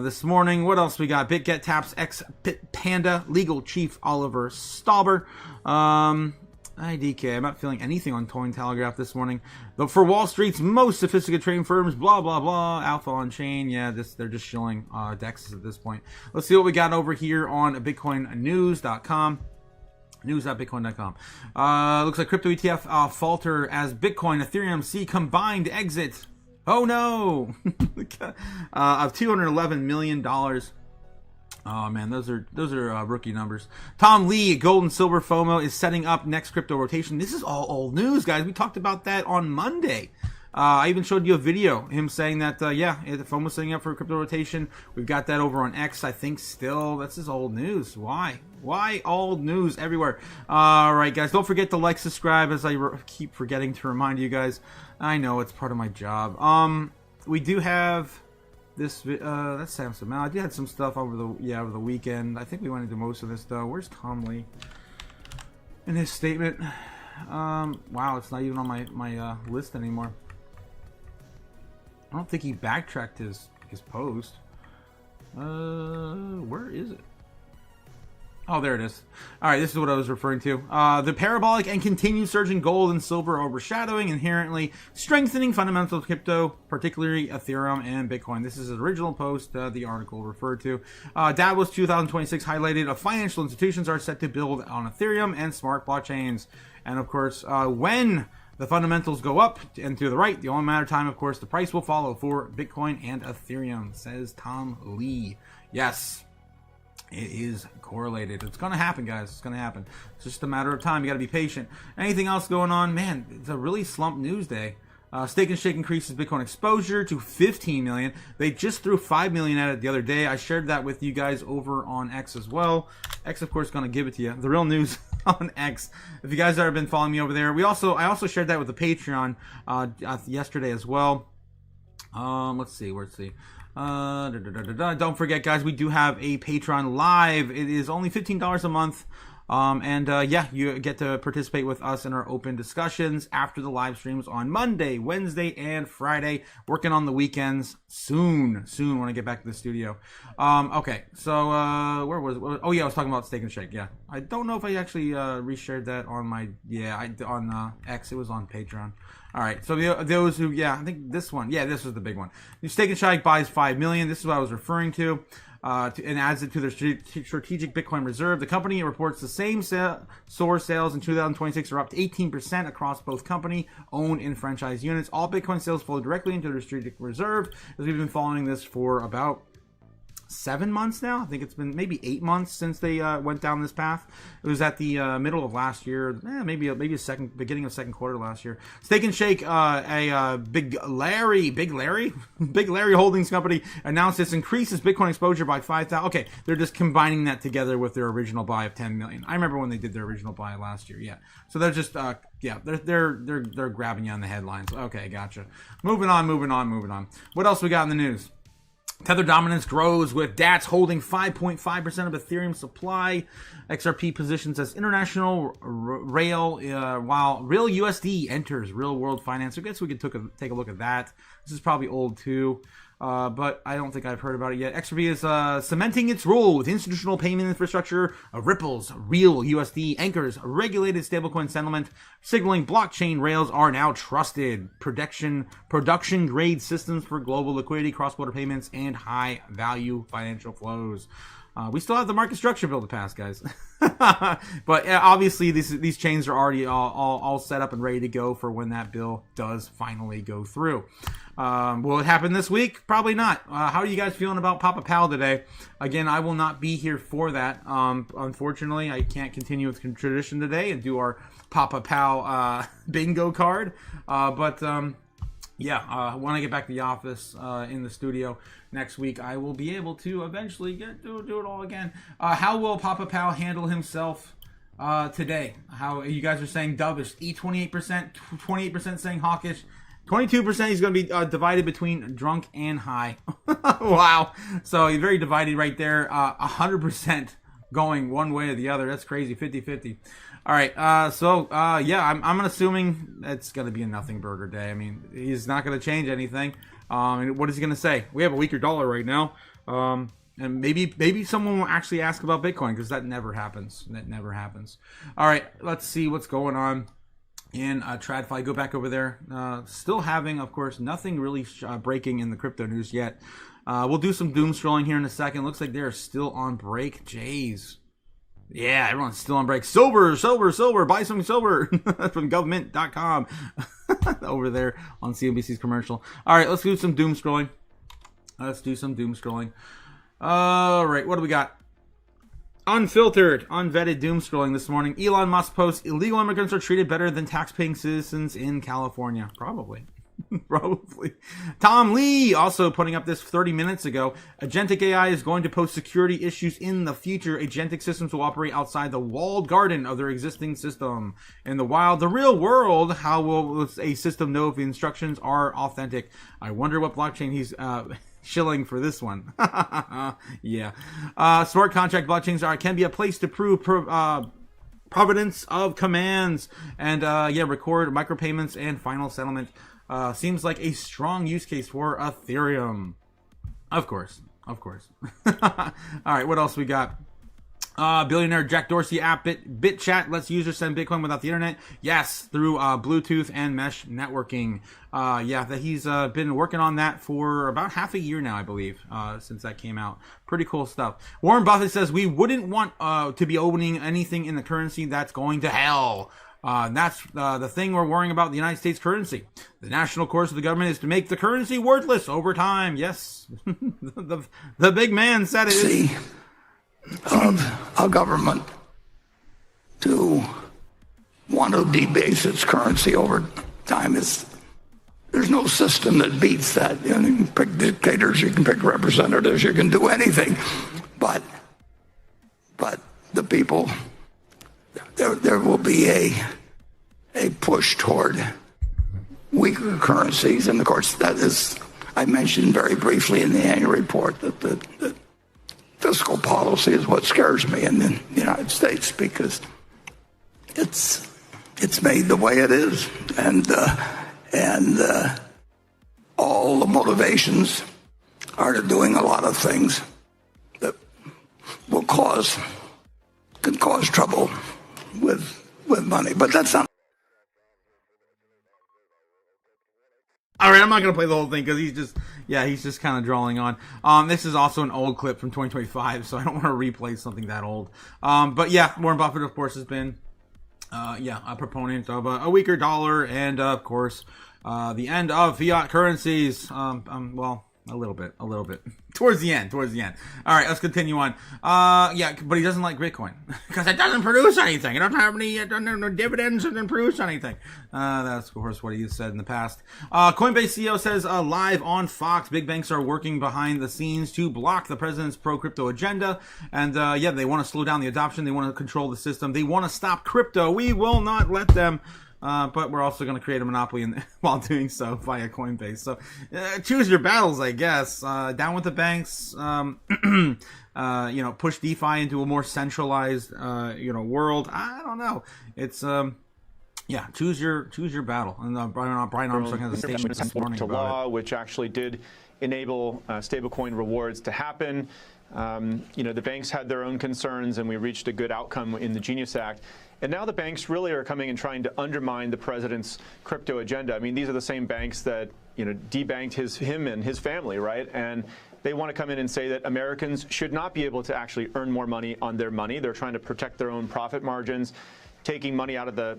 This morning, what else we got? BitGet taps ex-Panda legal chief Oliver Stauber. IDK, I'm not feeling anything on Cointelegraph this morning. Though for Wall Street's most sophisticated trading firms, blah, blah, blah, Alpha on chain. Yeah, they're just shilling DEXs at this point. Let's see what we got over here on BitcoinNews.com. News.bitcoin.com. Looks like crypto ETF falter as Bitcoin, Ethereum see combined exit. Oh no! Of $211 million. Oh man, those are rookie numbers. Tom Lee, Gold and Silver FOMO is setting up next crypto rotation. This is all old news, guys. We talked about that on Monday. I even showed you a video, him saying that, FOMO's setting up for a crypto rotation. We've got that over on X, I think still. This is old news. Why? Why old news everywhere? All right, guys, don't forget to like, subscribe, as I keep forgetting to remind you guys. I know, it's part of my job. We do have... that's Samson. I did have some stuff over the weekend. I think we went into most of this though. Where's Tom Lee in his statement? Wow, it's not even on my list anymore. I don't think he backtracked his post. Where is it? Oh, there it is. All right, this is what I was referring to. The parabolic and continued surge in gold and silver overshadowing, inherently strengthening fundamentals of crypto, particularly Ethereum and Bitcoin. This is his original post, the article referred to. Davos 2026 highlighted financial institutions are set to build on Ethereum and smart blockchains. And of course, when the fundamentals go up and to the right, the only matter of time, of course, the price will follow for Bitcoin and Ethereum, says Tom Lee. Yes. It is correlated. It's going to happen, guys. It's going to happen. It's just a matter of time. You got to be patient. Anything else going on? Man, it's a really slumped news day. Stake and Shake increases Bitcoin exposure to 15 million. They just threw 5 million at it the other day. I shared that with you guys over on X as well. X, of course, is going to give it to you. The real news on X. If you guys have been following me over there, I also shared that with the Patreon yesterday as well. Let's see. Don't forget, guys, we do have a Patreon live. It is only $15 a month. You get to participate with us in our open discussions after the live streams on Monday, Wednesday, and Friday. Working on the weekends soon when I get back to the studio. Okay, so where was it? Oh yeah, I was talking about Steak and Shake. Yeah, I don't know if I actually reshared that on my on X. It was on Patreon. All right, so those who I think this one, this was the big one. Steak and Shake buys 5 million. This is what I was referring to. and adds it to their strategic Bitcoin reserve. The company reports the same source sales in 2026 are up to 18% across both company-owned and franchise units. All Bitcoin sales flow directly into their strategic reserve, as we've been following this for about 7 months now. I think it's been maybe 8 months since they went down this path. It was at the middle of last year, maybe beginning of second quarter last year. Steak and Shake, a Big Larry Holdings company, announced its increases Bitcoin exposure by 5,000. Okay, they're just combining that together with their original buy of 10 million. I remember when they did their original buy last year. Yeah, so they're just they're grabbing you on the headlines. Okay, gotcha. Moving on. What else we got in the news? Tether dominance grows with DATS holding 5.5% of Ethereum supply. XRP positions as international rail, while Real USD enters real world finance. I guess we could take a look at that. This is probably old too, but I don't think I've heard about it yet. XRP is cementing its role with institutional payment infrastructure. Ripple's Real USD anchors regulated stablecoin settlement, signaling blockchain rails are now trusted production grade systems for global liquidity, cross-border payments, and high value financial flows. We still have the market structure bill to pass, guys. But obviously these chains are already all set up and ready to go for when that bill does finally go through. Will it happen this week? Probably not. How are you guys feeling about Papa Powell today? Again, I will not be here for that. Unfortunately, I can't continue with tradition today and do our Papa Powell bingo card. But when I get back to the office in the studio next week, I will be able to eventually do it all again. How will Papa Powell handle himself today? How you guys are saying dovish, 28% saying hawkish, 22% he's going to be divided between drunk and high. Wow. So he's very divided right there. 100% going one way or the other. That's crazy. 50-50. All right. I'm assuming it's going to be a nothing burger day. I mean, he's not going to change anything. What is he going to say? We have a weaker dollar right now. And maybe someone will actually ask about Bitcoin, because that never happens. All right. Let's see what's going on in TradFi. Go back over there. Still having, of course, nothing really breaking in the crypto news yet. We'll do some doom scrolling here in a second. Looks like they're still on break. Jays. Yeah, everyone's still on break. Silver. Buy some silver from government.com over there on CNBC's commercial. All right, let's do some doom scrolling. All right, what do we got? Unfiltered, unvetted doom scrolling this morning. Elon Musk posts, illegal immigrants are treated better than tax-paying citizens in California. Probably. Tom Lee also putting up this 30 minutes ago. Agentic AI is going to pose security issues in the future. Agentic systems will operate outside the walled garden of their existing system. In the real world, how will a system know if the instructions are authentic? I wonder what blockchain he's shilling for this one. Yeah. Smart contract blockchains can be a place to prove provenance of commands and record micropayments and final settlement. Seems like a strong use case for Ethereum. Of course. All right, what else we got? Billionaire Jack Dorsey app BitChat lets users send Bitcoin without the internet. Yes, through Bluetooth and mesh networking. That he's been working on that for about half a year now, I believe, since that came out. Pretty cool stuff. Warren Buffett says we wouldn't want to be owning anything in the currency that's going to hell. That's the thing we're worrying about, the United States currency. The national course of the government is to make the currency worthless over time. Yes, the big man said it. Of a government to want to debase its currency over time there's no system that beats that. You can pick dictators, you can pick representatives, you can do anything, but the people. There will be a push toward weaker currencies, and of course that is, I mentioned very briefly in the annual report that the fiscal policy is what scares me in the United States, because it's made the way it is, and all the motivations are to doing a lot of things that can cause trouble with money, but that's not. All right, I'm not going to play the whole thing because he's just kind of drawing on. This is also an old clip from 2025, so I don't want to replay something that old. But yeah, Warren Buffett, of course, has been, a proponent of a weaker dollar and, of course, the end of fiat currencies. Well, a little bit. Towards the end. All right, let's continue on. But he doesn't like Bitcoin because it doesn't produce anything. It doesn't have no dividends. It doesn't produce anything. That's, of course, what he said in the past. Coinbase CEO says, live on Fox, big banks are working behind the scenes to block the president's pro-crypto agenda. And, they want to slow down the adoption. They want to control the system. They want to stop crypto. We will not let them. But we're also going to create a monopoly while doing so via Coinbase. So choose your battles, I guess. Down with the banks. Push DeFi into a more centralized, world. I don't know. It's choose your battle. And Brian Armstrong has a statement this morning to about law, it. which actually did enable stablecoin rewards to happen. The banks had their own concerns, and we reached a good outcome in the Genius Act. And now the banks really are coming and trying to undermine the president's crypto agenda. I mean, these are the same banks that, debanked him and his family, right? And they want to come in and say that Americans should not be able to actually earn more money on their money. They're trying to protect their own profit margins, taking money out of the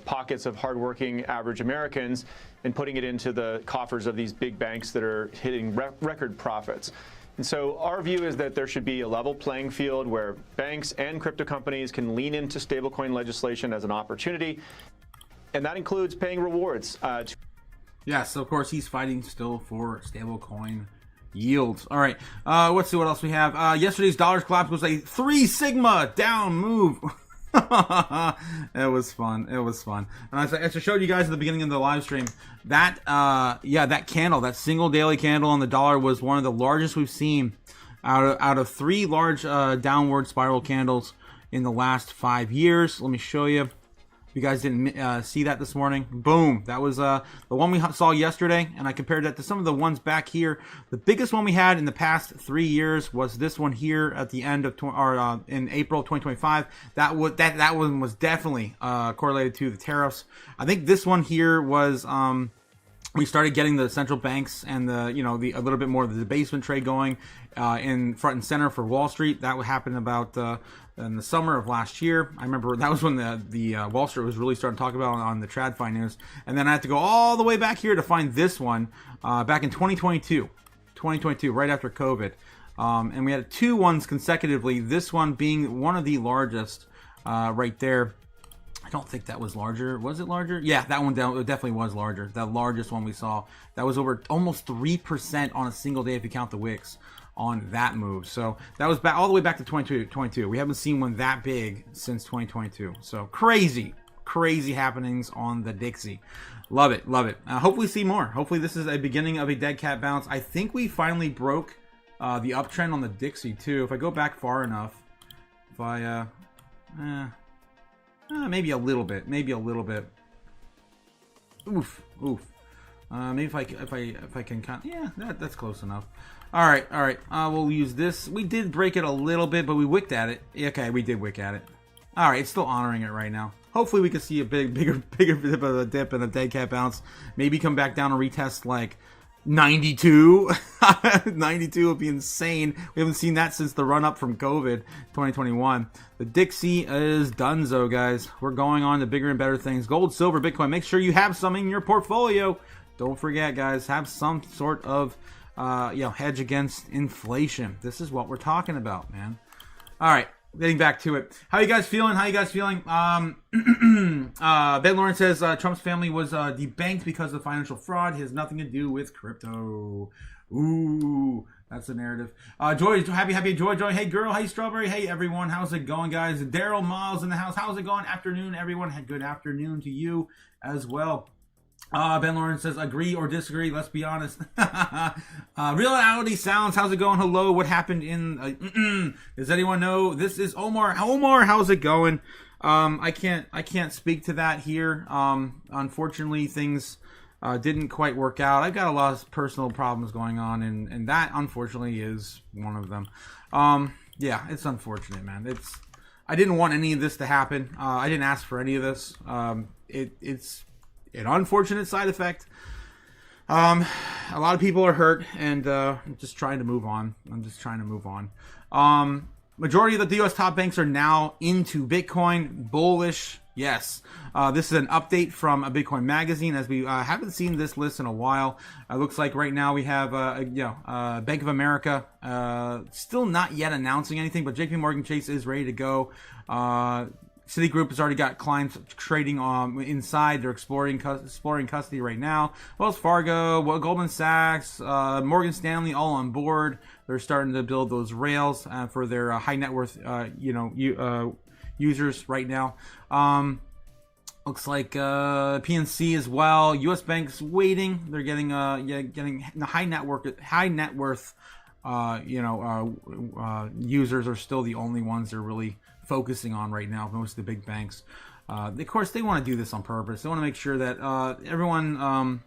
pockets of hardworking average Americans and putting it into the coffers of these big banks that are hitting record profits. And so our view is that there should be a level playing field where banks and crypto companies can lean into stablecoin legislation as an opportunity. And that includes paying rewards. Yes, of course, he's fighting still for stablecoin yields. All right, let's see what else we have. Yesterday's dollar's collapse was a 3 sigma down move. It was fun. And as I showed you guys at the beginning of the live stream, that candle, that single daily candle on the dollar was one of the largest we've seen out of 3 large downward spiral candles in the last 5 years. Let me show you. If you guys didn't see that this morning, boom, that was the one we saw yesterday, and I compared that to some of the ones back here. The biggest one we had in the past 3 years was this one here at the end of in April 2025. That one was definitely correlated to the tariffs. I think this one here was we started getting the central banks and a little bit more of the debasement trade going in front and center for Wall Street. That would happen about in the summer of last year. I remember that was when the Wall Street was really starting to talk about on the TradFi news. And then I had to go all the way back here to find this one back in 2022, right after COVID. And we had 2 ones consecutively, this one being one of the largest right there. I don't think that was larger. Was it larger? Yeah, that one definitely was larger. The largest one we saw. That was over almost 3% on a single day if you count the wicks on that move. So that was all the way back to 2022. We haven't seen one that big since 2022. So crazy happenings on the Dixie. Love it. Hopefully see more. Hopefully this is a beginning of a dead cat bounce. I think we finally broke the uptrend on the Dixie too. If I go back far enough, if I maybe a little bit. Oof. Maybe if I can count. Yeah, that's close enough. All right. We'll use this. We did break it a little bit, but we wicked at it. Okay, we did wick at it. All right, it's still honoring it right now. Hopefully, we can see a bigger bit of a dip and a dead cat bounce. Maybe come back down and retest like 92. 92 would be insane. We haven't seen that since the run up from COVID 2021. The Dixie is donezo, guys. We're going on to bigger and better things. Gold, silver, Bitcoin. Make sure you have some in your portfolio. Don't forget, guys, have some sort of hedge against inflation. This is what we're talking about, man. All right, getting back to it. How you guys feeling? Ben Lawrence says Trump's family was debanked because of financial fraud. It has nothing to do with crypto. Ooh, that's the narrative. Joy, happy Joy. Hey, girl. Hey, Strawberry. Hey, everyone. How's it going, guys? Daryl Miles in the house. How's it going? Afternoon, everyone. Good afternoon to you as well. Ben Lawrence says, agree or disagree, let's be honest. Reality Sounds, how's it going? Hello, what happened in... Does anyone know? This is Omar. Omar, how's it going? I can't speak to that here. Unfortunately, things didn't quite work out. I've got a lot of personal problems going on, and that, unfortunately, is one of them. Yeah, it's unfortunate, man. I didn't want any of this to happen. I didn't ask for any of this. It's an unfortunate side effect. A lot of people are hurt, and I'm just trying to move on. Majority of the U.S. top banks are now into Bitcoin. Bullish. Yes. This is an update from a Bitcoin magazine, as we haven't seen this list in a while. It looks like right now we have Bank of America still not yet announcing anything, but JP Morgan Chase is ready to go. Citigroup has already got clients trading inside. They're exploring custody right now. Wells Fargo, Goldman Sachs, Morgan Stanley, all on board. They're starting to build those rails for their high net worth, users right now. Looks like PNC as well. U.S. banks waiting. They're getting the high net worth, users are still the only ones they're really focusing on right now. Most of the big banks, of course, they want to do this on purpose. They want to make sure that everyone,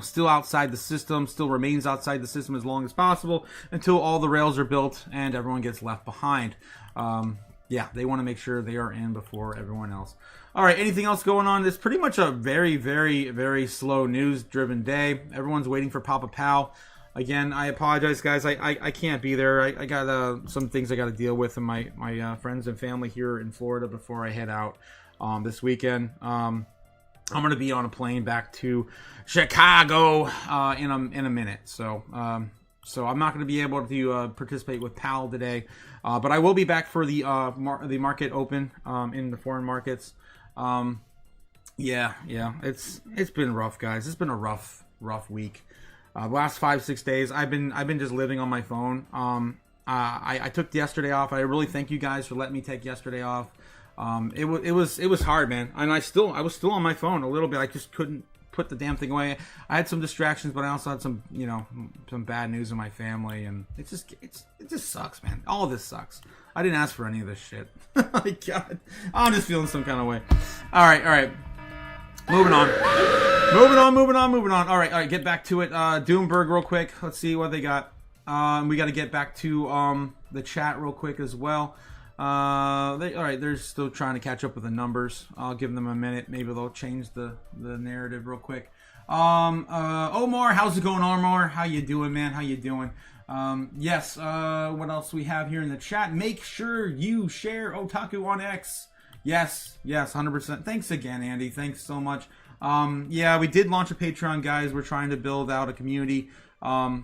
still outside the system, still remains outside the system as long as possible until all the rails are built and everyone gets left behind. They want to make sure they are in before everyone else. All right, anything else going on? It's pretty much a very, very, very slow news-driven day. Everyone's waiting for Papa Powell. Again, I apologize, guys. I can't be there. I got some things I got to deal with in my friends and family here in Florida before I head out this weekend. I'm going to be on a plane back to Chicago in a minute. So I'm not going to be able to participate with Powell today, but I will be back for the market open in the foreign markets. It's been rough, guys. It's been a rough week. The last 5-6 days, I've been just living on my phone. I took yesterday off. I really thank you guys for letting me take yesterday off. It was hard, man, and I was still on my phone a little bit. I just couldn't put the damn thing away. I had some distractions, but I also had some bad news in my family, and it just sucks, man. All of this sucks. I didn't ask for any of this shit. My God, I'm just feeling some kind of way. All right. Moving on. All right. Get back to it. Doomberg, real quick. Let's see what they got. We got to get back to the chat real quick as well. They're still trying to catch up with the numbers. I'll give them a minute. Maybe they'll change the narrative real quick. Omar, how's it going, Omar? How you doing, man? How you doing? Yes. What else we have here in the chat? Make sure you share Otaku on X. Yes, 100%. Thanks again, Andy. Thanks so much. We did launch a Patreon, guys. We're trying to build out a community. And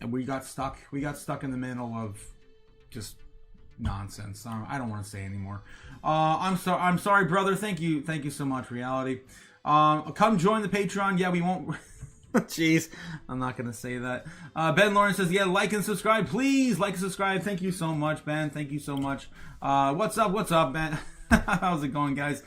we got stuck. We got stuck in the middle of just nonsense. I don't want to say anymore. I'm sorry, brother. Thank you so much, Reality. Come join the Patreon. Yeah, we won't. Jeez, I'm not gonna say that. Ben Lawrence says, yeah, like and subscribe, please. Like and subscribe. Thank you so much, Ben. Thank you so much. What's up, Ben? How's it going, guys?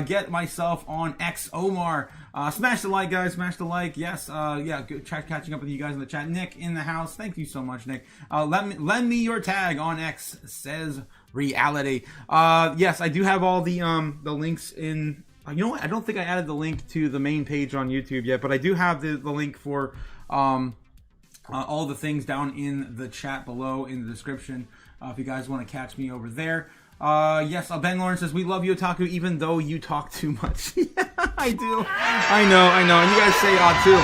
Get myself on X, Omar. Smash the like, guys. Smash the like. Yes. Good catching up with you guys in the chat. Nick in the house. Thank you so much, Nick. Lend me your tag on X, says Reality. Yes, I do have all the links in. You know what? I don't think I added the link to the main page on YouTube yet, but I do have the link for all the things down in the chat below in the description. If you guys want to catch me over there. Yes, Ben Lawrence says, we love you, Otaku, even though you talk too much. Yeah, I do. I know. And you guys say too.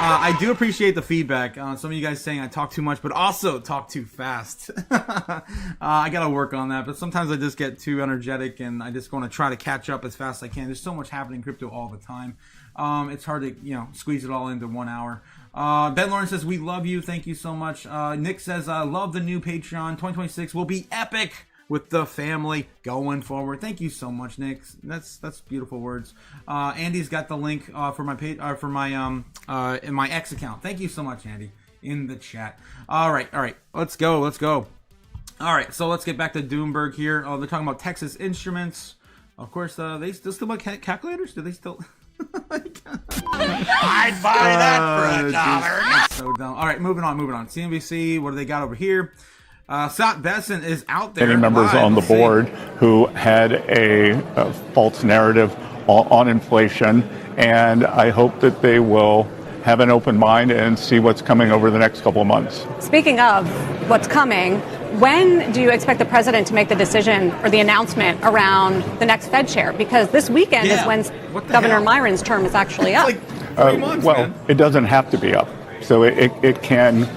I do appreciate the feedback. Some of you guys saying I talk too much, but also talk too fast. I gotta work on that, but sometimes I just get too energetic and I just want to try to catch up as fast as I can. There's so much happening in crypto all the time. It's hard to, squeeze it all into 1 hour. Ben Lawrence says, we love you. Thank you so much. Nick says, love the new Patreon. 2026 will be epic with the family going forward. Thank you so much, Nick. That's beautiful words. Andy's got the link for my page, in my X account. Thank you so much, Andy, in the chat. All right. Let's go. All right, so let's get back to Doomberg here. They're talking about Texas Instruments. Of course, they still buy calculators? Do they still? I'd buy that for $1. That's so dumb. All right, moving on. CNBC, what do they got over here? Scott Besson is out there. Many members on the board who had a false narrative on inflation, and I hope that they will have an open mind and see what's coming over the next couple of months. Speaking of what's coming, when do you expect the president to make the decision or the announcement around the next Fed chair? Because this weekend is when Governor Myron's term is actually up. 3 months, well, man. it doesn't have to be up. So it can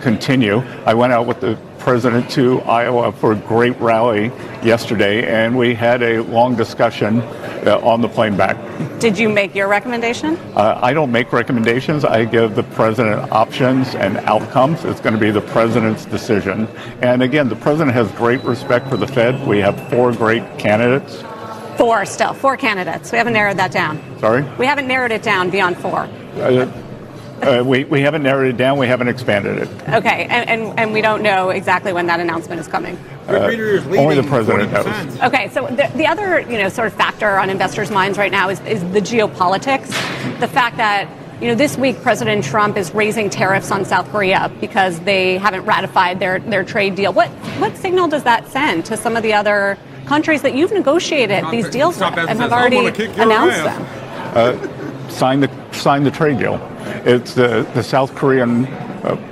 continue. I went out with the president to Iowa for a great rally yesterday, and we had a long discussion on the plane back. Did you make your recommendation? I don't make recommendations. I give the president options and outcomes. It's going to be the president's decision. And again, the president has great respect for the Fed. We have 4 great candidates. 4 still, 4 candidates. We haven't narrowed that down. Sorry? We haven't narrowed it down beyond 4. We haven't narrowed it down. We haven't expanded it. Okay, and we don't know exactly when that announcement is coming. Only the president knows. Okay, so the other sort of factor on investors' minds right now is the geopolitics. The fact that this week President Trump is raising tariffs on South Korea because they haven't ratified their trade deal. What signal does that send to some of the other countries that you've negotiated these deals with and have already announced them? Sign the trade deal. It's the South Korean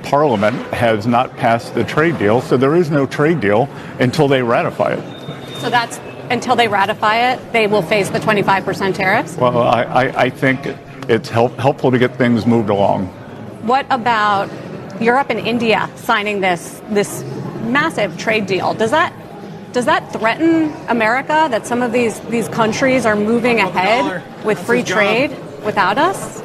parliament has not passed the trade deal, so there is no trade deal until they ratify it. So that's until they ratify it, they will face the 25% tariffs? Well, I think it's helpful to get things moved along. What about Europe and India signing this massive trade deal? Does that threaten America, that some of these countries are moving ahead with free trade without us?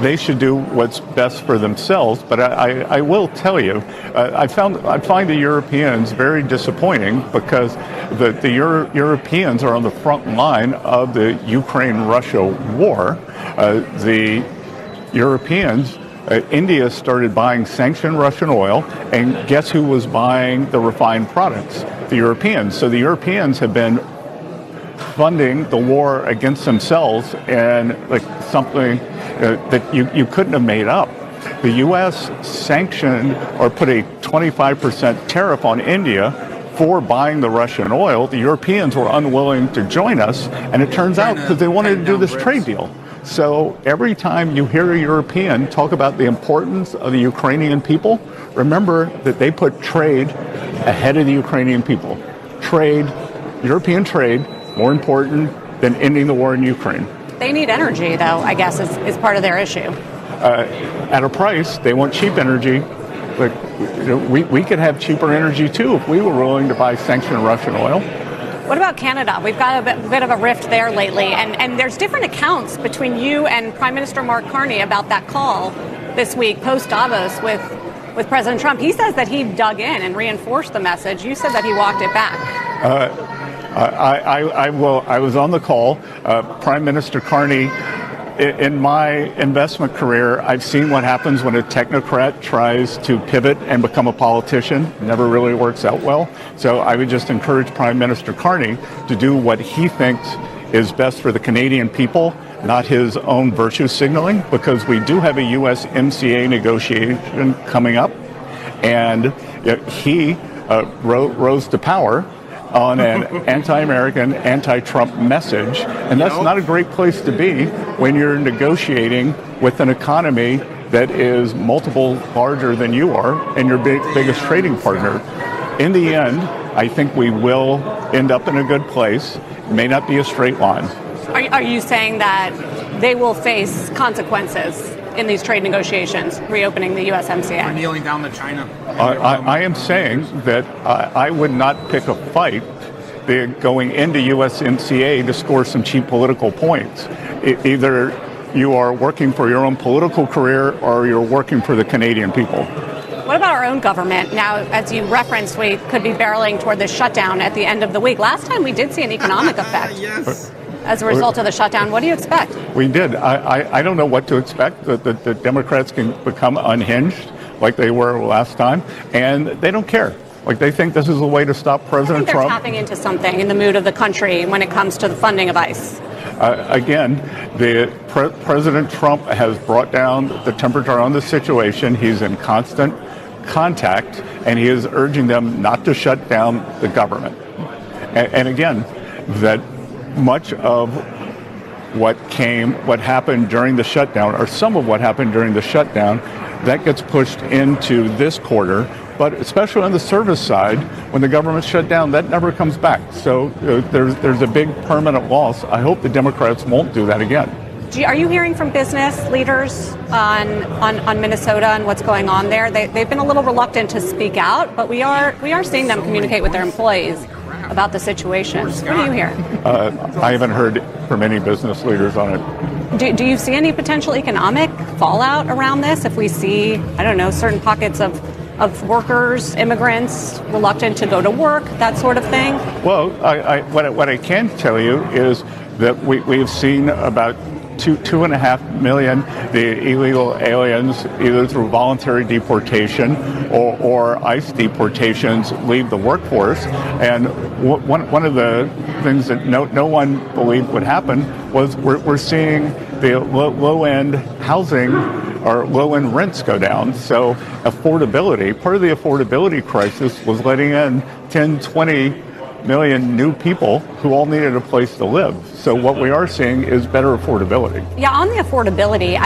They should do what's best for themselves. But I will tell you, I find the Europeans very disappointing because the Europeans are on the front line of the Ukraine-Russia war. The Europeans, India started buying sanctioned Russian oil, and guess who was buying the refined products? The Europeans. So the Europeans have been funding the war against themselves, and like something that you couldn't have made up. The U.S. sanctioned or put a 25% tariff on India for buying the Russian oil. The Europeans were unwilling to join us, and it turns out because they wanted to do this trade deal. So every time you hear a European talk about the importance of the Ukrainian people, remember that they put trade ahead of the Ukrainian people. European trade, more important than ending the war in Ukraine. They need energy, though, I guess, is part of their issue. At a price, they want cheap energy. Like, we could have cheaper energy, too, if we were willing to buy sanctioned Russian oil. What about Canada? We've got a bit of a rift there lately, and there's different accounts between you and Prime Minister Mark Carney about that call this week, post-Davos, with President Trump. He says that he dug in and reinforced the message. You said that he walked it back. I was on the call. Prime Minister Carney, in my investment career, I've seen what happens when a technocrat tries to pivot and become a politician. It never really works out well. So I would just encourage Prime Minister Carney to do what he thinks is best for the Canadian people, not his own virtue signaling, because we do have a USMCA negotiation coming up, and he rose to power on an anti-American, anti-Trump message, and that's not a great place to be when you're negotiating with an economy that is multiple larger than you are and your biggest trading partner. In the end, I think we will end up in a good place. It may not be a straight line. Are you saying that they will face consequences in these trade negotiations, reopening the USMCA? Or kneeling down to China. I am saying that I would not pick a fight going into USMCA to score some cheap political points. Either you are working for your own political career or you're working for the Canadian people. What about our own government? Now, as you referenced, we could be barreling toward the shutdown at the end of the week. Last time we did see an economic effect. Yes. As a result of the shutdown. What do you expect? We did. I don't know what to expect. The Democrats can become unhinged like they were last time, and they don't care. Like, they think this is a way to stop President Trump. They're tapping into something in the mood of the country when it comes to the funding of ICE. Again, President Trump has brought down the temperature on the situation. He's in constant contact, and he is urging them not to shut down the government. And again, that much of what happened during the shutdown, or some of what happened during the shutdown, that gets pushed into this quarter. But especially on the service side, when the government shut down, that never comes back. So there's a big permanent loss. I hope the Democrats won't do that again. Are you hearing from business leaders on Minnesota and what's going on there? They've been a little reluctant to speak out, but we are seeing them communicate with their employees about the situation. What do you hear? I haven't heard from any business leaders on it. Do you see any potential economic fallout around this if we see, I don't know, certain pockets of workers, immigrants, reluctant to go to work, that sort of thing? Well, what I can tell you is that we've seen about 2.5 million the illegal aliens, either through voluntary deportation or ICE deportations, leave the workforce. And one of the things that no one believed would happen was we're seeing the low-end housing or low-end rents go down. So affordability, part of the affordability crisis was letting in 10, 20 million new people who all needed a place to live. So what we are seeing is better affordability. Yeah, on the affordability,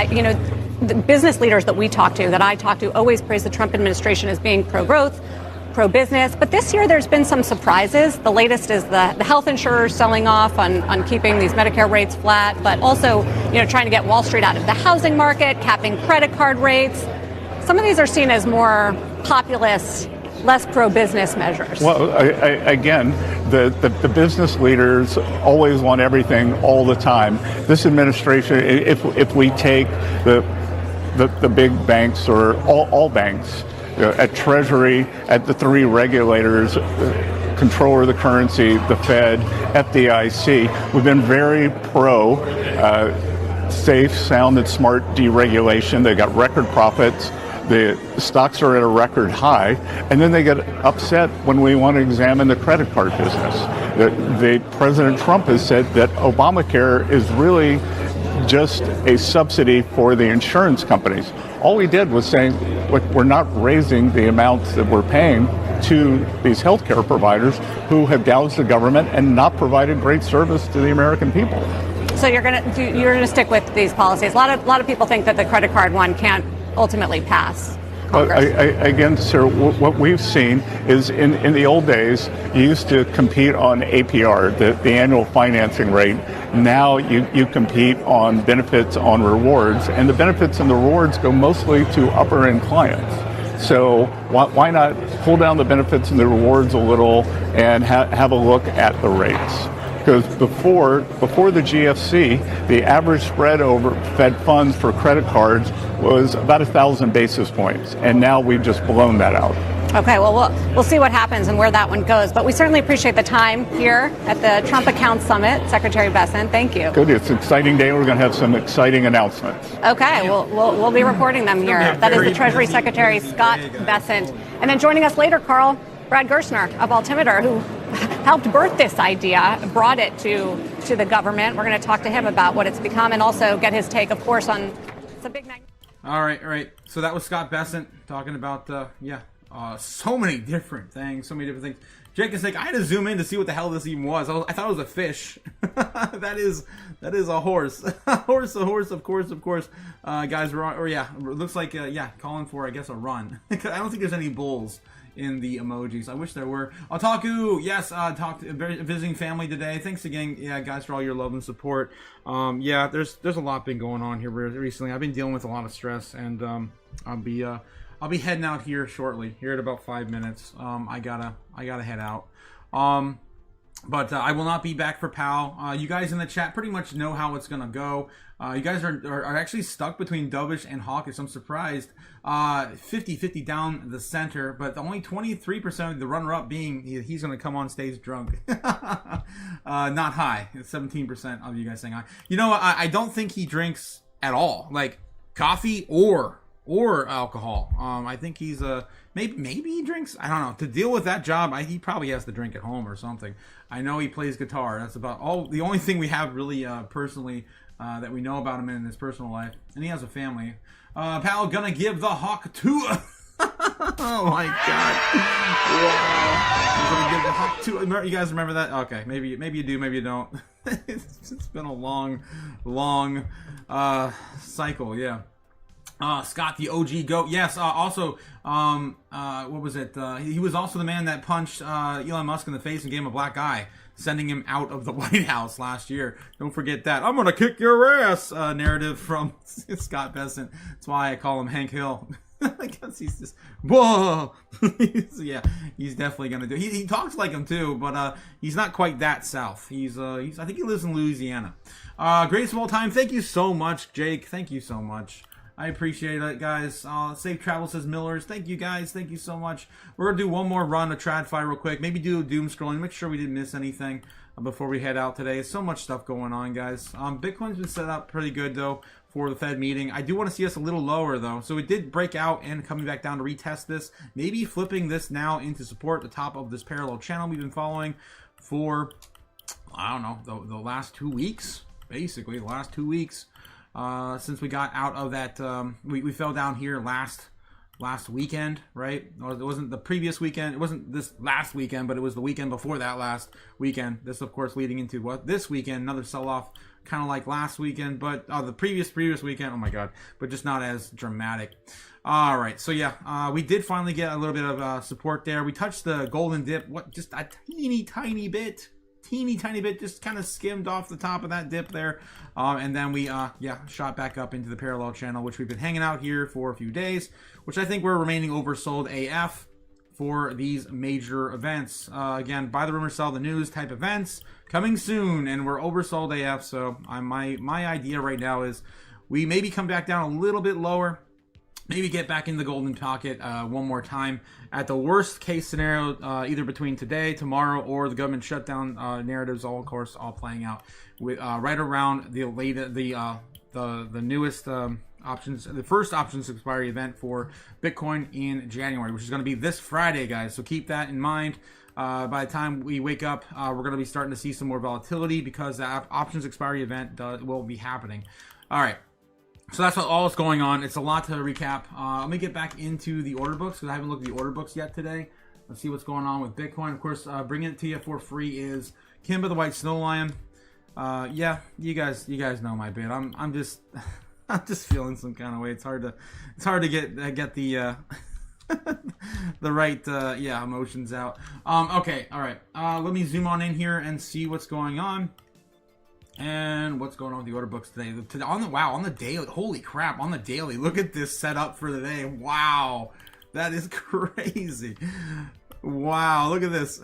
the business leaders that I talk to, always praise the Trump administration as being pro-growth, pro-business. But this year there's been some surprises. The latest is the health insurers selling off on keeping these Medicare rates flat, but also trying to get Wall Street out of the housing market, capping credit card rates. Some of these are seen as more populist, less pro-business measures. Well, again, the business leaders always want everything all the time. This administration, if we take the big banks or all banks, at Treasury, at the three regulators, controller of the currency, the Fed, FDIC, we've been very pro safe, sound, and smart deregulation. They got record profits. The stocks are at a record high, and then they get upset when we want to examine the credit card business. The President Trump has said that Obamacare is really just a subsidy for the insurance companies. All we did was saying, look, we're not raising the amounts that we're paying to these healthcare providers who have gouged the government and not provided great service to the American people. So you're gonna stick with these policies. A lot of people think that the credit card one can't ultimately pass Congress. Again, sir, what we've seen is in the old days, you used to compete on APR, the annual financing rate. Now you compete on benefits, on rewards, and the benefits and the rewards go mostly to upper end clients. So why not pull down the benefits and the rewards a little and have a look at the rates? Because before the GFC, the average spread over Fed funds for credit cards was about 1,000 basis points, and now we've just blown that out. Okay, well, we'll see what happens and where that one goes. But we certainly appreciate the time here at the Trump Account Summit. Secretary Bessent, thank you. Good. It's an exciting day. We're going to have some exciting announcements. Okay, we'll be reporting them here. That is the Treasury Secretary, Scott Bessent. And then joining us later, Carl, Brad Gerstner of Altimeter, who helped birth this idea, brought it to the government. We're going to talk to him about what it's become and also get his take, of course, on some big... All right. So that was Scott Bessent talking about, so many different things, Jake is like, I had to zoom in to see what the hell this even was. I thought it was a fish. that is a horse. a horse, of course. Guys, it looks like, calling for, I guess, a run. I don't think there's any bulls in the emojis. I wish there were. Otaku, yes, visiting family today. Thanks again, guys, for all your love and support. There's a lot been going on here recently. I've been dealing with a lot of stress, and I'll be heading out here shortly. Here at about 5 minutes. I gotta head out. But I will not be back for POWELL. You guys in the chat pretty much know how it's gonna go. You guys are actually stuck between dovish and hawkish. I'm surprised. 50-50 down the center, but only 23% of the runner-up being he's going to come on stage drunk. Not high. 17% of you guys saying high. I don't think he drinks at all, like coffee or alcohol. I think he's maybe he drinks. I don't know. To deal with that job, he probably has to drink at home or something. I know he plays guitar. That's about the only thing we have really personally that we know about him in his personal life, and he has a family. POWELL gonna give the hawk to. Oh my god! Wow. He's gonna give the hawk to. You guys remember that? Okay, maybe you do, maybe you don't. It's been a long cycle, yeah. Scott, the OG GOAT. Yes, also, what was it? He was also the man that punched Elon Musk in the face and gave him a black eye, sending him out of the White House last year. Don't forget that. I'm going to kick your ass narrative from Scott Bessent. That's why I call him Hank Hill. I guess he's just, whoa. Yeah, he's definitely going to do. He talks like him too, but he's not quite that south. He's I think he lives in Louisiana. Greatest of all time. Thank you so much, Jake. Thank you so much. I appreciate it, guys. Safe travel, says Millers. Thank you, guys. Thank you so much. We're going to do one more run of TradFi real quick. Maybe do a doom scrolling. Make sure we didn't miss anything before we head out today. So much stuff going on, guys. Bitcoin's been set up pretty good, though, for the Fed meeting. I do want to see us a little lower, though. So it did break out and coming back down to retest this. Maybe flipping this now into support at the top of this parallel channel we've been following for, I don't know, the last 2 weeks. Basically, the last 2 weeks. Since we got out of that, we fell down here last weekend, right? Or it wasn't the previous weekend. It wasn't this last weekend, but it was the weekend before that last weekend. This, of course, leading into what this weekend, another sell-off, kind of like last weekend, but the previous weekend. Oh my God! But just not as dramatic. All right, so yeah, we did finally get a little bit of support there. We touched the golden dip, just a teeny tiny bit, just kind of skimmed off the top of that dip there, and then we shot back up into the parallel channel, which we've been hanging out here for a few days, which I think we're remaining oversold AF for these major events. Again, buy the rumor, sell the news type events coming soon, and we're oversold AF. So my idea right now is we maybe come back down a little bit lower, maybe get back in the golden pocket one more time. At the worst case scenario, either between today, tomorrow, or the government shutdown narratives, all of course, all playing out with right around the newest options, the first options expiry event for Bitcoin in January, which is going to be this Friday, guys. So keep that in mind. By the time we wake up, we're going to be starting to see some more volatility because the options expiry event will be happening. All right. So that's all that's going on. It's a lot to recap. Let me get back into the order books because I haven't looked at the order books yet today. Let's see what's going on with Bitcoin. Of course, bringing it to you for free is Kimba the White Snow Lion. Yeah, you guys know my bit. I'm just feeling some kind of way. It's hard to get the the right emotions out. Okay, all right. Let me zoom on in here and see what's going on. And what's going on with the order books today? On the daily, holy crap, on the daily, look at this setup for the day. Wow, that is crazy. Wow, look at this.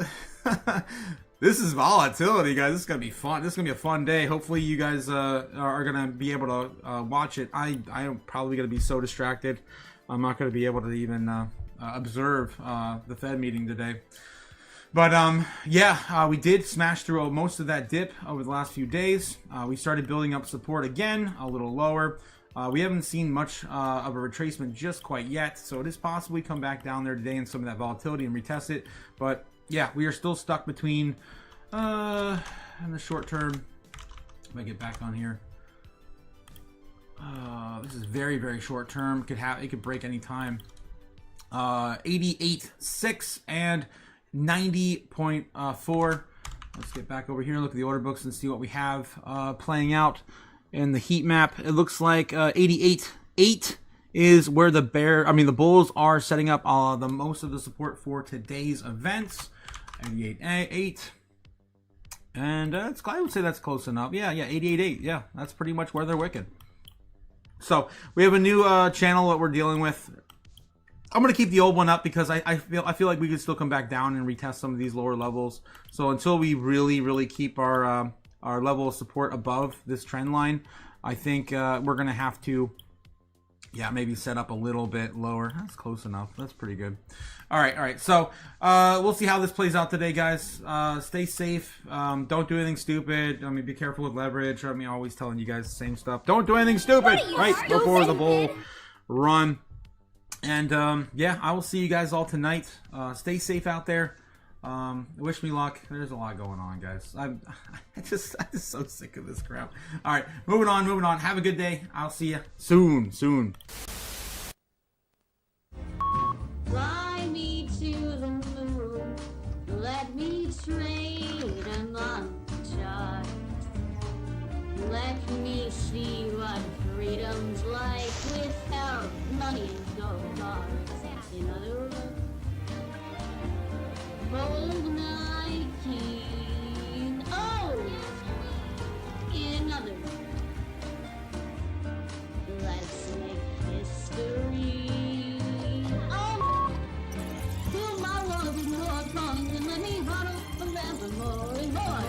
This is volatility, guys. This is going to be fun. This is going to be a fun day. Hopefully you guys are going to be able to watch it. I'm probably going to be so distracted. I'm not going to be able to even observe the Fed meeting today. But we did smash through most of that dip over the last few days. We started building up support again, a little lower. We haven't seen much of a retracement just quite yet, so it is possible we come back down there today in some of that volatility and retest it. But yeah, we are still stuck between in the short term. Let me get back on here. This is very, very short term. It could break any time. 88.6 and 90.4. Let's get back over here and look at the order books and see what we have playing out in the heat map. It looks like 88.8 is where the bulls are setting up the most of the support for today's events. 88.8. And I would say that's close enough. Yeah, 88.8. Yeah, that's pretty much where they're wicked. So we have a new channel that we're dealing with. I'm going to keep the old one up because I feel like we could still come back down and retest some of these lower levels. So until we really keep our level of support above this trend line, I think we're going to have to maybe set up a little bit lower. That's close enough. That's pretty good. All right. So we'll see how this plays out today, guys. Stay safe. Don't do anything stupid. I mean, be careful with leverage. I mean, always telling you guys the same stuff. Don't do anything stupid, right? Before the bull run. And I will see you guys all tonight. Stay safe out there. Wish me luck. There's a lot going on, guys. I'm just so sick of this crap. All right, moving on. Have a good day. I'll see you soon. Fly me to the moon. Let me trade among the stars. Let me see what freedom's like without bold night king. Oh, another. Let's make history. Oh, to my loving Lord, come and let me huddle forevermore and more.